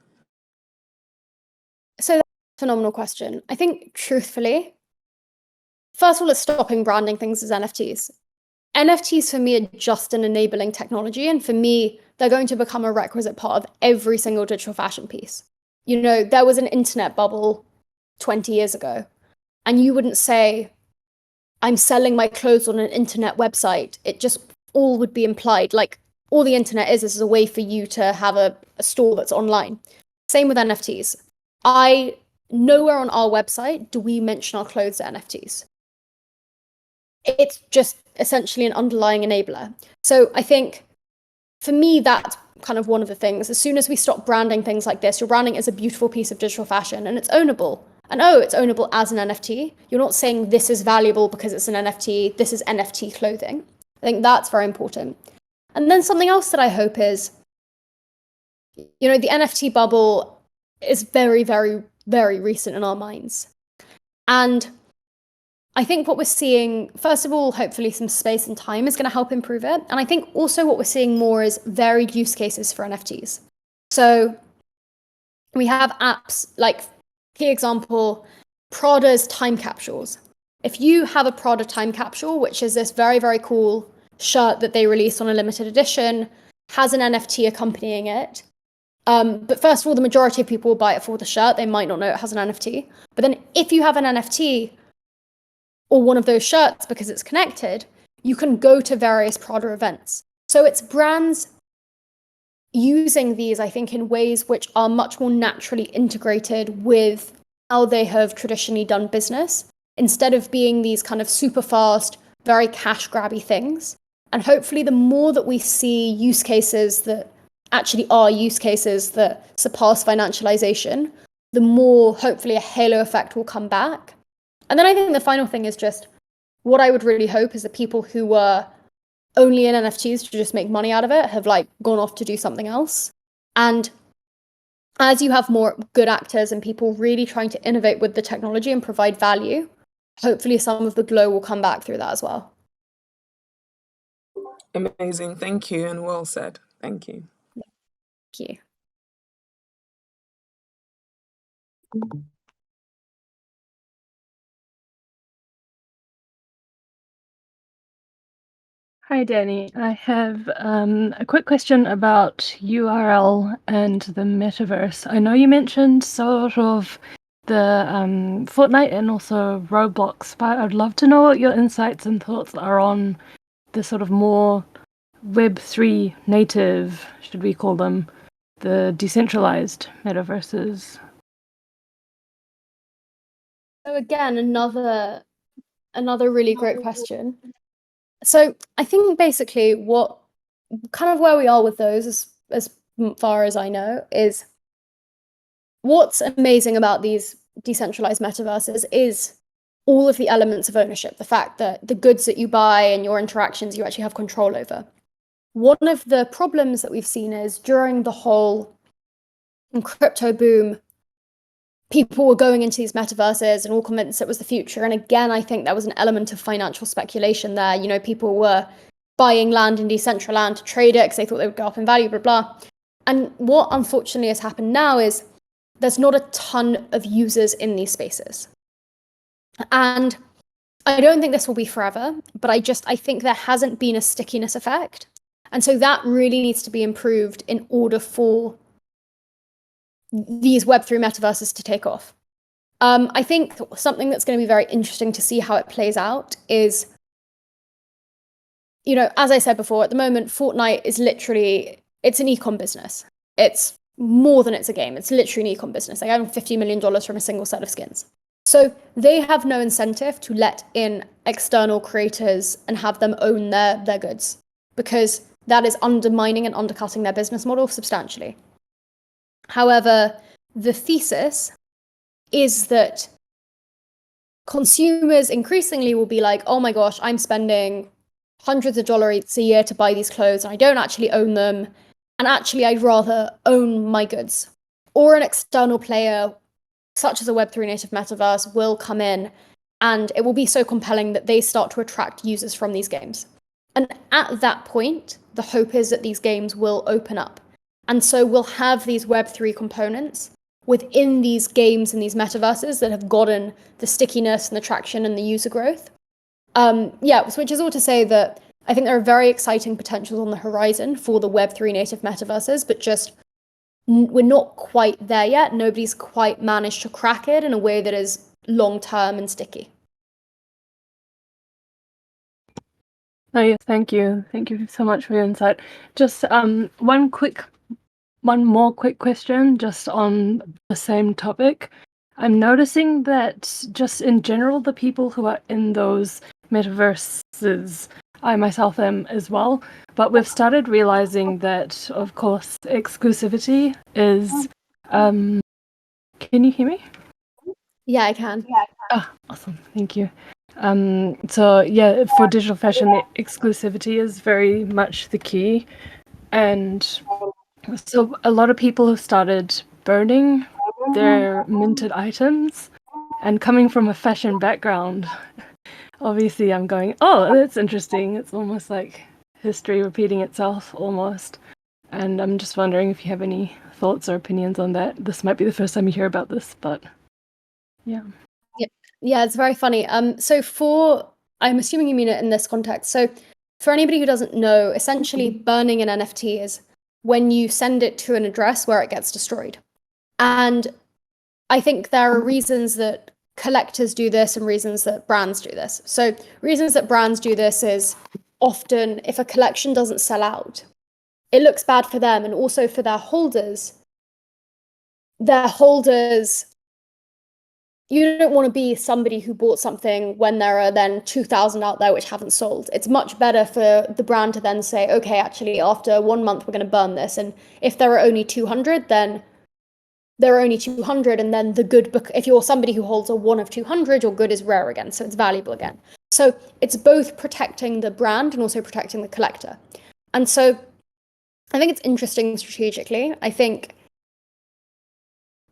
So that's a phenomenal question. I think, truthfully, first of all, it's stopping branding things as NFTs. NFTs for me are just an enabling technology, and for me, they're going to become a requisite part of every single digital fashion piece. You know, there was an internet bubble 20 years ago, and you wouldn't say, I'm selling my clothes on an internet website. It just all would be implied. Like, all the internet is a way for you to have a store that's online. Same with NFTs. Nowhere on our website do we mention our clothes as NFTs. It's just essentially an underlying enabler. So I think for me, that's kind of one of the things. As soon as we stop branding things like this, your branding is a beautiful piece of digital fashion and it's ownable. And it's ownable as an NFT. You're not saying this is valuable because it's an NFT, this is NFT clothing. I think that's very important. And then something else that I hope is, the NFT bubble is very, very, very recent in our minds. And I think what we're seeing, first of all, hopefully some space and time is going to help improve it. And I think also what we're seeing more is varied use cases for NFTs. So we have apps like, key example, Prada's time capsules. If you have a Prada time capsule, which is this very, very cool shirt that they released on a limited edition, has an NFT accompanying it. But first of all, the majority of people will buy it for the shirt. They might not know it has an NFT. But then if you have an NFT or one of those shirts because it's connected, you can go to various Prada events. So it's brands using these, I think, in ways which are much more naturally integrated with how they have traditionally done business, instead of being these kind of super fast, very cash grabby things. And hopefully the more that we see use cases that actually are use cases that surpass financialization, the more hopefully a halo effect will come back. And then I think the final thing is just what I would really hope is that people who were only in NFTs to just make money out of it have like gone off to do something else. And as you have more good actors and people really trying to innovate with the technology and provide value, hopefully some of the glow will come back through that as well. Amazing. Thank you, and well said. Thank you. Thank you. Hi, Danny. I have a quick question about URL and the metaverse. I know you mentioned sort of the Fortnite and also Roblox, but I'd love to know what your insights and thoughts are on the sort of more Web3 native, should we call them, the decentralized metaverses. So again, another really great question. So I think basically what kind of where we are with those as far as I know is what's amazing about these decentralized metaverses is all of the elements of ownership, the fact that the goods that you buy and your interactions you actually have control over. One of the problems that we've seen is during the whole crypto boom, people were going into these metaverses and all convinced it was the future. And again, I think there was an element of financial speculation there. You know, people were buying land in Decentraland to trade it because they thought they would go up in value, blah, blah. And what unfortunately has happened now is there's not a ton of users in these spaces. And I don't think this will be forever, but I think there hasn't been a stickiness effect. And so that really needs to be improved in order for these Web3 metaverses to take off. I think something that's going to be very interesting to see how it plays out is, you know, as I said before, at the moment, Fortnite is literally, it's an e-com business. It's more than it's a game. It's literally an e-com business. They earn $50 million from a single set of skins. So they have no incentive to let in external creators and have them own their goods, because that is undermining and undercutting their business model substantially. However, the thesis is that consumers increasingly will be like, oh my gosh, I'm spending hundreds of dollars a year to buy these clothes and I don't actually own them. And actually, I'd rather own my goods. Or an external player, such as a Web3 native metaverse, will come in and it will be so compelling that they start to attract users from these games. And at that point, the hope is that these games will open up. And so we'll have these Web3 components within these games and these metaverses that have gotten the stickiness and the traction and the user growth. Which is all to say that I think there are very exciting potentials on the horizon for the Web3 native metaverses, but just we're not quite there yet. Nobody's quite managed to crack it in a way that is long-term and sticky. Oh, yes, thank you. Thank you so much for your insight. Just one more quick question, just on the same topic. I'm noticing that just in general, the people who are in those metaverses, I myself am as well, but we've started realizing that, of course, exclusivity is... Can you hear me? Yeah, I can. Ah, awesome. Thank you. So yeah, for digital fashion, exclusivity is very much the key. And so a lot of people have started burning their minted items. And coming from a fashion background, obviously I'm going, oh, that's interesting. It's almost like history repeating itself almost. And I'm just wondering if you have any thoughts or opinions on that. This might be the first time you hear about this, but yeah. Yeah, it's very funny. I'm assuming you mean it in this context. So for anybody who doesn't know, essentially burning an NFT is when you send it to an address where it gets destroyed. And I think there are reasons that collectors do this and reasons that brands do this. So reasons that brands do this is often if a collection doesn't sell out, it looks bad for them and also for their holders. Their holders you don't want to be somebody who bought something when there are then 2,000 out there which haven't sold. It's much better for the brand to then say, okay, actually, after 1 month, we're going to burn this. And if there are only 200, then there are only 200. And then the good book, if you're somebody who holds a 1 of 200, your good is rare again. So it's valuable again. So it's both protecting the brand and also protecting the collector. And so I think it's interesting strategically. I think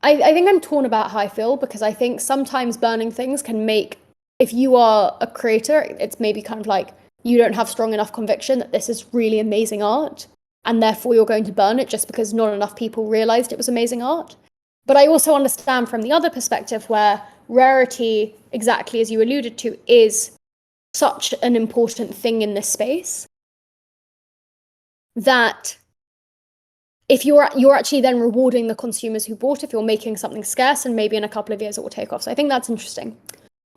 I'm torn about how I feel, because I think sometimes burning things can make, if you are a creator, it's maybe kind of like you don't have strong enough conviction that this is really amazing art, and therefore you're going to burn it just because not enough people realized it was amazing art. But I also understand from the other perspective where rarity, exactly as you alluded to, is such an important thing in this space that if you're actually then rewarding the consumers who bought, if you're making something scarce, and maybe in a couple of years it will take off. So I think that's interesting.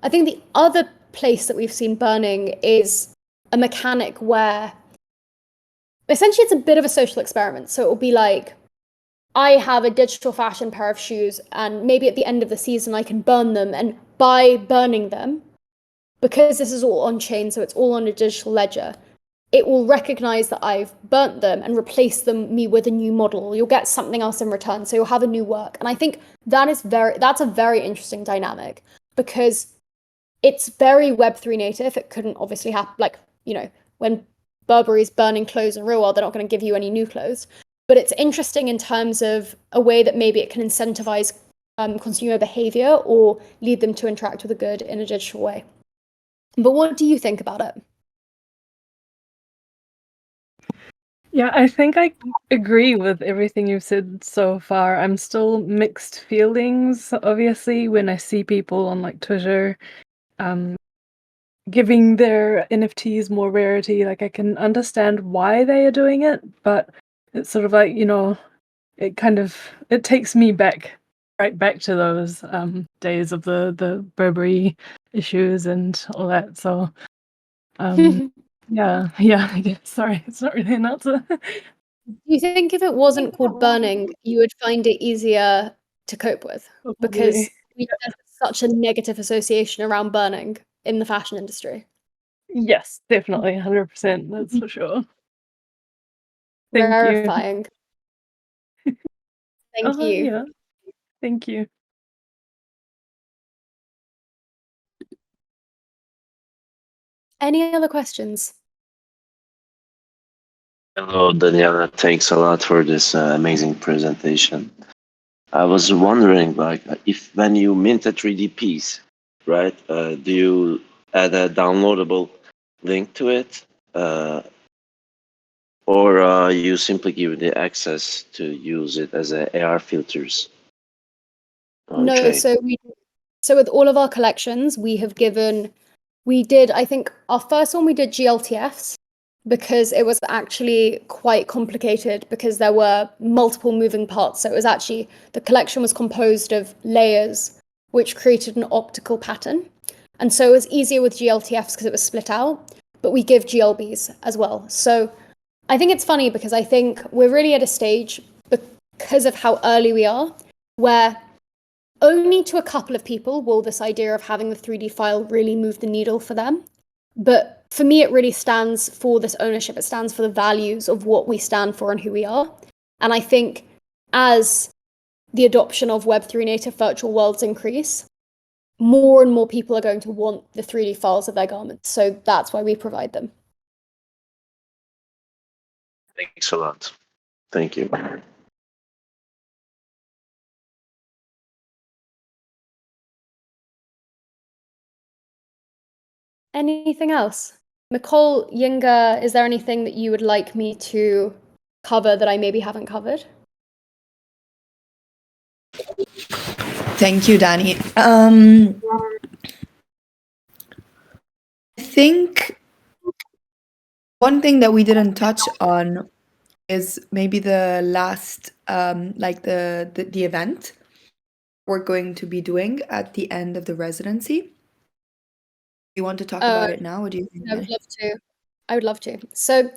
I think the other place that we've seen burning is a mechanic where essentially it's a bit of a social experiment. So it will be like, I have a digital fashion pair of shoes, and maybe at the end of the season I can burn them, and by burning them, because this is all on chain, so it's all on a digital ledger, it will recognize that I've burnt them and replace me with a new model. You'll get something else in return, so you'll have a new work. And I think that's a very interesting dynamic, because it's very Web3 native. It couldn't obviously happen, like, when Burberry's burning clothes in real world, they're not going to give you any new clothes. But it's interesting in terms of a way that maybe it can incentivize consumer behavior or lead them to interact with the good in a digital way. But what do you think about it? Yeah, I think I agree with everything you've said so far. I'm still mixed feelings, obviously, when I see people on like Twitter giving their NFTs more rarity. Like, I can understand why they are doing it, but it's sort of like, it takes me right back to those days of the Burberry issues and all that. So yeah, I guess. Sorry, it's not really an answer. Do you think if it wasn't called burning, you would find it easier to cope with? Because there's such a negative association around burning in the fashion industry. Yes, definitely, 100%. That's for sure. Thank Verifying. you. Thank you. Yeah. Thank you. Any other questions? Hello, Daniela. Thanks a lot for this amazing presentation. I was wondering, like, if when you mint a 3D piece, right, do you add a downloadable link to it, or you simply give the access to use it as a AR filters on No, chain? so with all of our collections, I think our first one we did GLTFs, because it was actually quite complicated because there were multiple moving parts. So it was actually, the collection was composed of layers which created an optical pattern. And so it was easier with GLTFs because it was split out, but we give GLBs as well. So I think it's funny because I think we're really at a stage, because of how early we are, where only to a couple of people will this idea of having the 3D file really move the needle for them. But for me, it really stands for this ownership. It stands for the values of what we stand for and who we are. And I think as the adoption of Web3 native virtual worlds increase, more and more people are going to want the 3D files of their garments. So that's why we provide them. Thanks a lot. Thank you. Anything else? Nicole, Yinga, is there anything that you would like me to cover that I maybe haven't covered? Thank you, Danny. I think one thing that we didn't touch on is maybe the last, like the event we're going to be doing at the end of the residency. You want to talk about it now? What do you think? I would love to. I would love to. So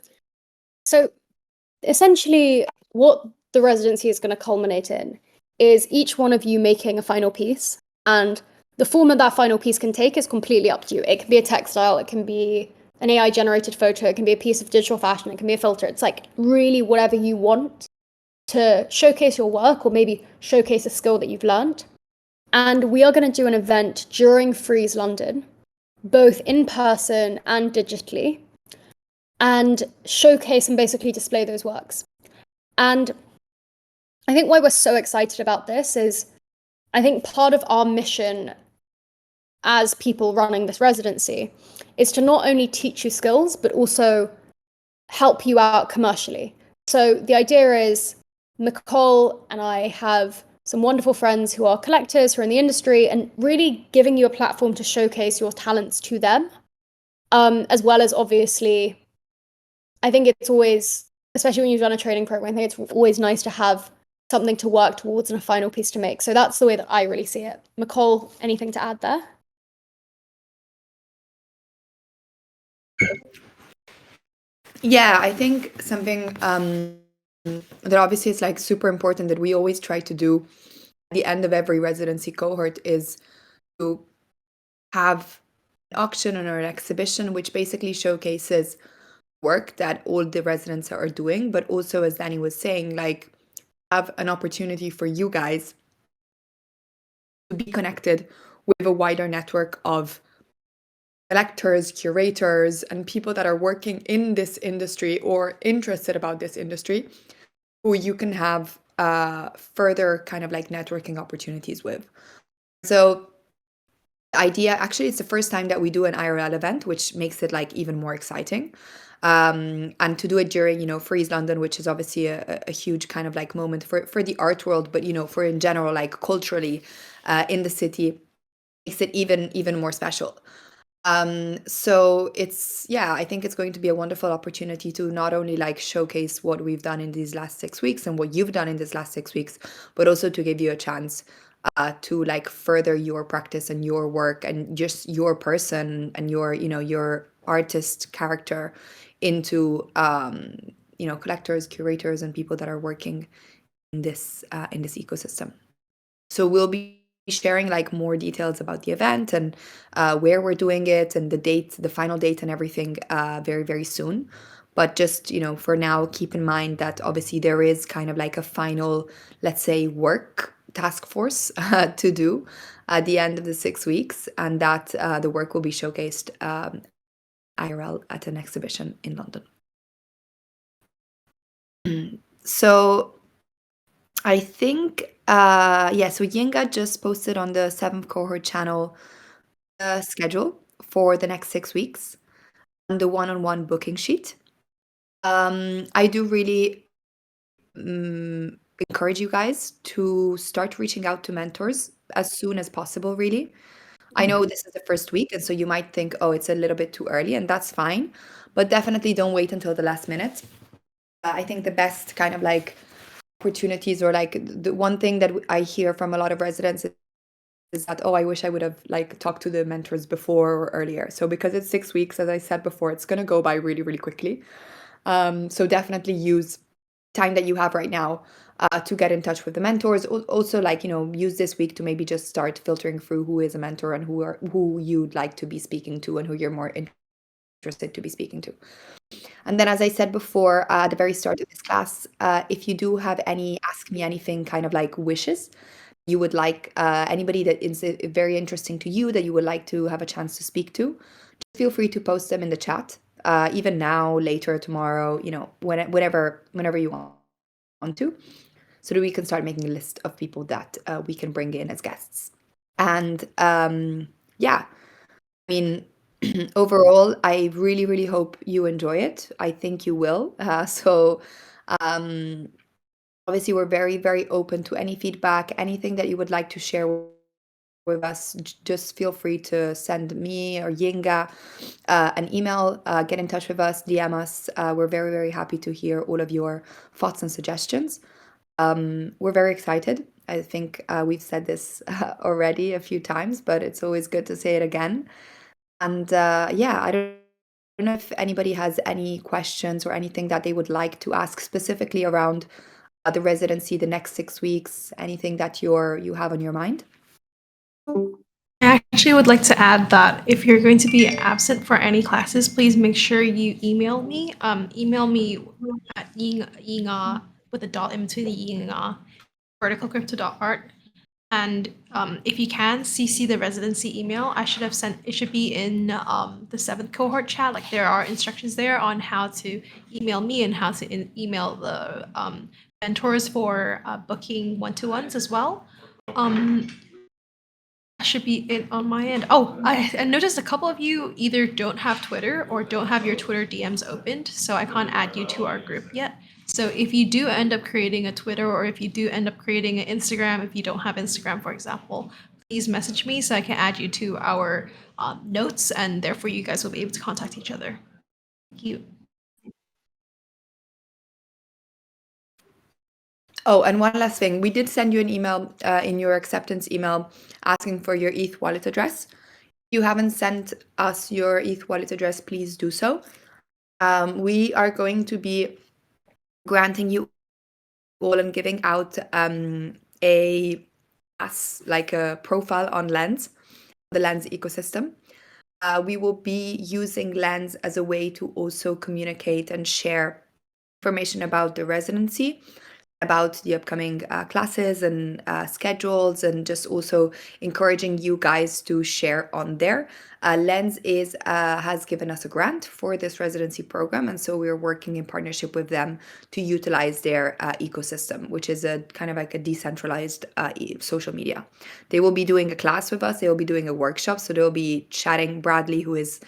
essentially, what the residency is going to culminate in is each one of you making a final piece, and the form that final piece can take is completely up to you. It can be a textile, it can be an AI generated photo, it can be a piece of digital fashion, it can be a filter. It's like really whatever you want to showcase your work or maybe showcase a skill that you've learned. And we are going to do an event during Freeze London, both in person and digitally, and showcase and basically display those works. And I think why we're so excited about this is I think part of our mission as people running this residency is to not only teach you skills, but also help you out commercially. So the idea is Nicole and I have some wonderful friends who are collectors, who are in the industry, and really giving you a platform to showcase your talents to them. As well as obviously, I think it's always, especially when you've done a training program, I think it's always nice to have something to work towards and a final piece to make. So that's the way that I really see it. Nicole, anything to add there? Yeah, I think something that obviously is like super important that we always try to do at the end of every residency cohort is to have an auction or an exhibition which basically showcases work that all the residents are doing, but also, as Danny was saying, like have an opportunity for you guys to be connected with a wider network of collectors, curators, and people that are working in this industry or interested about this industry, who you can have further kind of like networking opportunities with. So the idea, actually, it's the first time that we do an IRL event, which makes it like even more exciting. And to do it during, Freeze London, which is obviously a huge kind of like moment for the art world, but, for in general, like culturally in the city, makes it even more special. So I think it's going to be a wonderful opportunity to not only like showcase what we've done in these last 6 weeks and what you've done in these last 6 weeks, but also to give you a chance to like further your practice and your work and just your person and your artist character into collectors, curators, and people that are working in this ecosystem. So we'll be sharing like more details about the event and where we're doing it and the final date and everything very, very soon. But just, for now, keep in mind that obviously there is kind of like a final, let's say, work task force to do at the end of the 6 weeks, and that the work will be showcased IRL at an exhibition in London. So I think, so Yinga just posted on the 7th cohort channel the schedule for the next 6 weeks and the one-on-one booking sheet. I do really encourage you guys to start reaching out to mentors as soon as possible, really. I know this is the first week, and so you might think, oh, it's a little bit too early, and that's fine. But definitely don't wait until the last minute. I think the best kind of like opportunities, or like the one thing that I hear from a lot of residents is that, oh, I wish I would have like talked to the mentors before or earlier. So because it's 6 weeks, as I said before, it's going to go by really, really quickly. So definitely use time that you have right now to get in touch with the mentors. Also, like, use this week to maybe just start filtering through who is a mentor and who you'd like to be speaking to and who you're more interested to be speaking to. And then, as I said before, at the very start of this class, if you do have any ask me anything kind of like wishes, you would like anybody that is very interesting to you that you would like to have a chance to speak to, just feel free to post them in the chat, even now, later, tomorrow, whenever you want to, so that we can start making a list of people that we can bring in as guests. And overall, I really, really hope you enjoy it. I think you will. Obviously, we're very, very open to any feedback, anything that you would like to share with us. Just feel free to send me or Yinga an email, get in touch with us, DM us. We're very, very happy to hear all of your thoughts and suggestions. We're very excited. I think we've said this already a few times, but it's always good to say it again. And I don't know if anybody has any questions or anything that they would like to ask specifically around the residency, the next 6 weeks, anything that you have on your mind. I actually would like to add that if you're going to be absent for any classes, please make sure you email me. Email me at yinga with a dot in between the yinga, verticalcrypto.art. And if you can, CC the residency email. I should have sent, it should be in the 7th cohort chat. Like there are instructions there on how to email me and how to email the mentors for booking one-to-ones as well. Should be it on my end. Oh, I noticed a couple of you either don't have Twitter or don't have your Twitter DMs opened, so I can't add you to our group yet. So if you do end up creating a Twitter or if you do end up creating an Instagram, if you don't have Instagram, for example, please message me so I can add you to our notes, and therefore you guys will be able to contact each other. Thank you. Oh, and one last thing. We did send you an email in your acceptance email asking for your ETH wallet address. If you haven't sent us your ETH wallet address, please do so. We are going to be granting you all and giving out a profile on Lens, the Lens ecosystem. We will be using Lens as a way to also communicate and share information about the residency, about the upcoming classes and schedules, and just also encouraging you guys to share on there. Lens has given us a grant for this residency program, and so we're working in partnership with them to utilize their ecosystem, which is a kind of like a decentralized social media. They will be doing a class with us. They will be doing a workshop, so they'll be chatting. Bradley, who is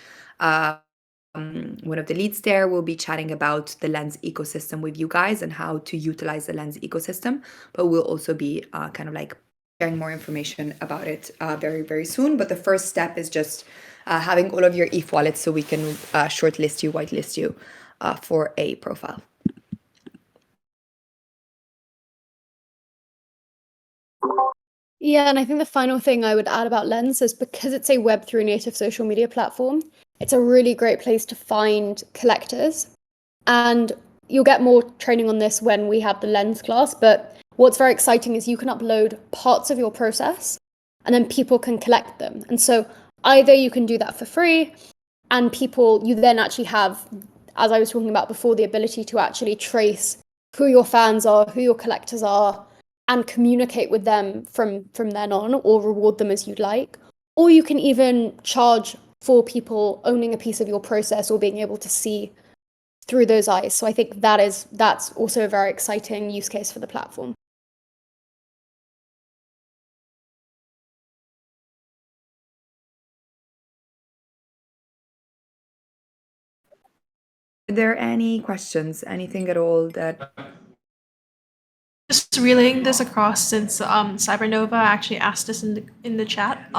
one of the leads there, will be chatting about the Lens ecosystem with you guys and how to utilize the Lens ecosystem, but we'll also be kind of like sharing more information about it very, very soon. But the first step is just having all of your ETH wallets so we can shortlist you, whitelist you for a profile. Yeah, and I think the final thing I would add about Lens is because it's a Web3 native social media platform, it's a really great place to find collectors. And you'll get more training on this when we have the Lens class. But what's very exciting is you can upload parts of your process and then people can collect them. And so either you can do that for free and you then actually have, as I was talking about before, the ability to actually trace who your fans are, who your collectors are, and communicate with them from then on, or reward them as you'd like. Or you can even charge for people owning a piece of your process or being able to see through those eyes. So I think that's also a very exciting use case for the platform. Are there any questions? Anything at all that Just relaying this across since Cybernova actually asked us in the chat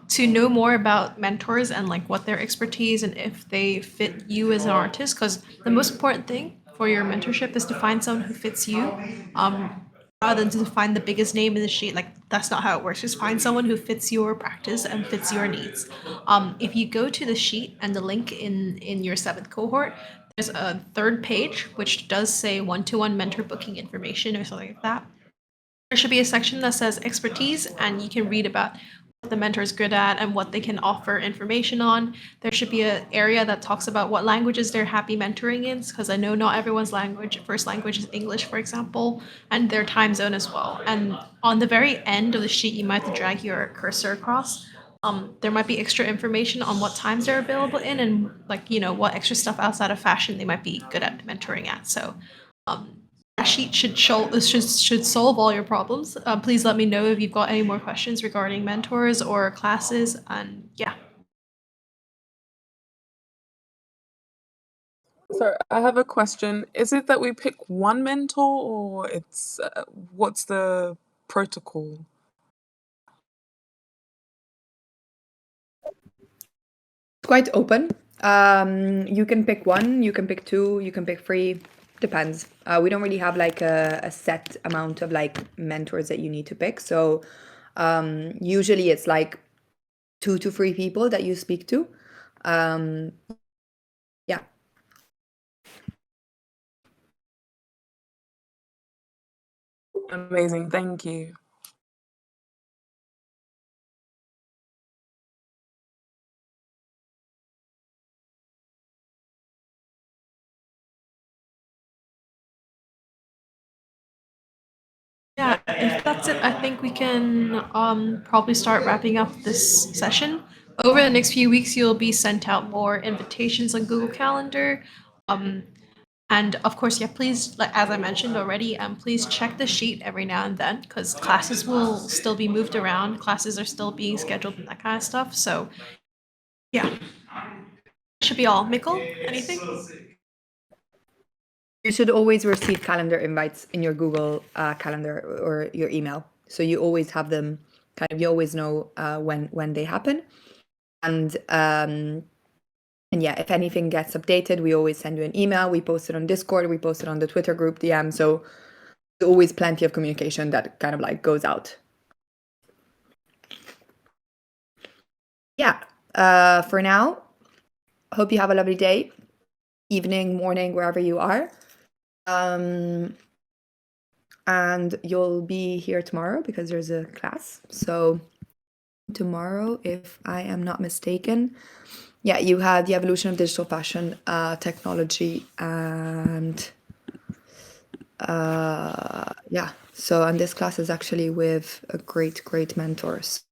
to know more about mentors and like what their expertise and if they fit you as an artist, because the most important thing for your mentorship is to find someone who fits you rather than to find the biggest name in the sheet. Like that's not how it works. Just find someone who fits your practice and fits your needs. If you go to the sheet and the link in your 7th cohort, there's a 3rd page which does say one-to-one mentor booking information or something like that. There should be a section that says expertise, and you can read about what the mentor is good at and what they can offer information on. There should be an area that talks about what languages they're happy mentoring in, because I know not everyone's first language is English, for example, and their time zone as well. And on the very end of the sheet, you might have to drag your cursor across. There might be extra information on what times they're available in and what extra stuff outside of fashion they might be good at mentoring at. So that sheet should solve all your problems. Please let me know if you've got any more questions regarding mentors or classes, and yeah. So I have a question. Is it that we pick one mentor, or it's what's the protocol? It's quite open. You can pick one, you can pick two, you can pick three. Depends. We don't really have like a set amount of like mentors that you need to pick. So usually it's like 2 to 3 people that you speak to. Yeah. Amazing, thank you. Yeah, if that's it, I think we can probably start wrapping up this session. Over the next few weeks, you'll be sent out more invitations on Google Calendar. And of course, yeah, please, like as I mentioned already, please check the sheet every now and then because classes will still be moved around. Classes are still being scheduled and that kind of stuff. So yeah, should be all. Mikkel, anything? You should always receive calendar invites in your Google Calendar or your email, so you always have them. You always know when they happen, and yeah, if anything gets updated, we always send you an email. We post it on Discord. We post it on the Twitter group DM. So there's always plenty of communication that kind of like goes out. Yeah. For now, hope you have a lovely day, evening, morning, wherever you are. And you'll be here tomorrow because there's a class. So tomorrow, if I am not mistaken, yeah, you have the evolution of digital fashion technology and yeah. So and this class is actually with a great mentors.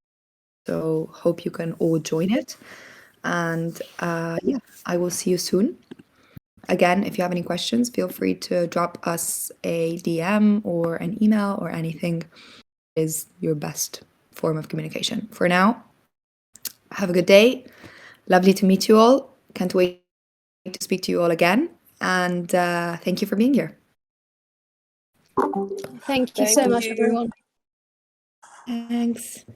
So hope you can all join it. And yeah, I will see you soon. Again, if you have any questions, feel free to drop us a DM or an email or anything is your best form of communication. For now, have a good day. Lovely to meet you all. Can't wait to speak to you all again. And thank you for being here. Thank you so much, you. everyone. Thanks.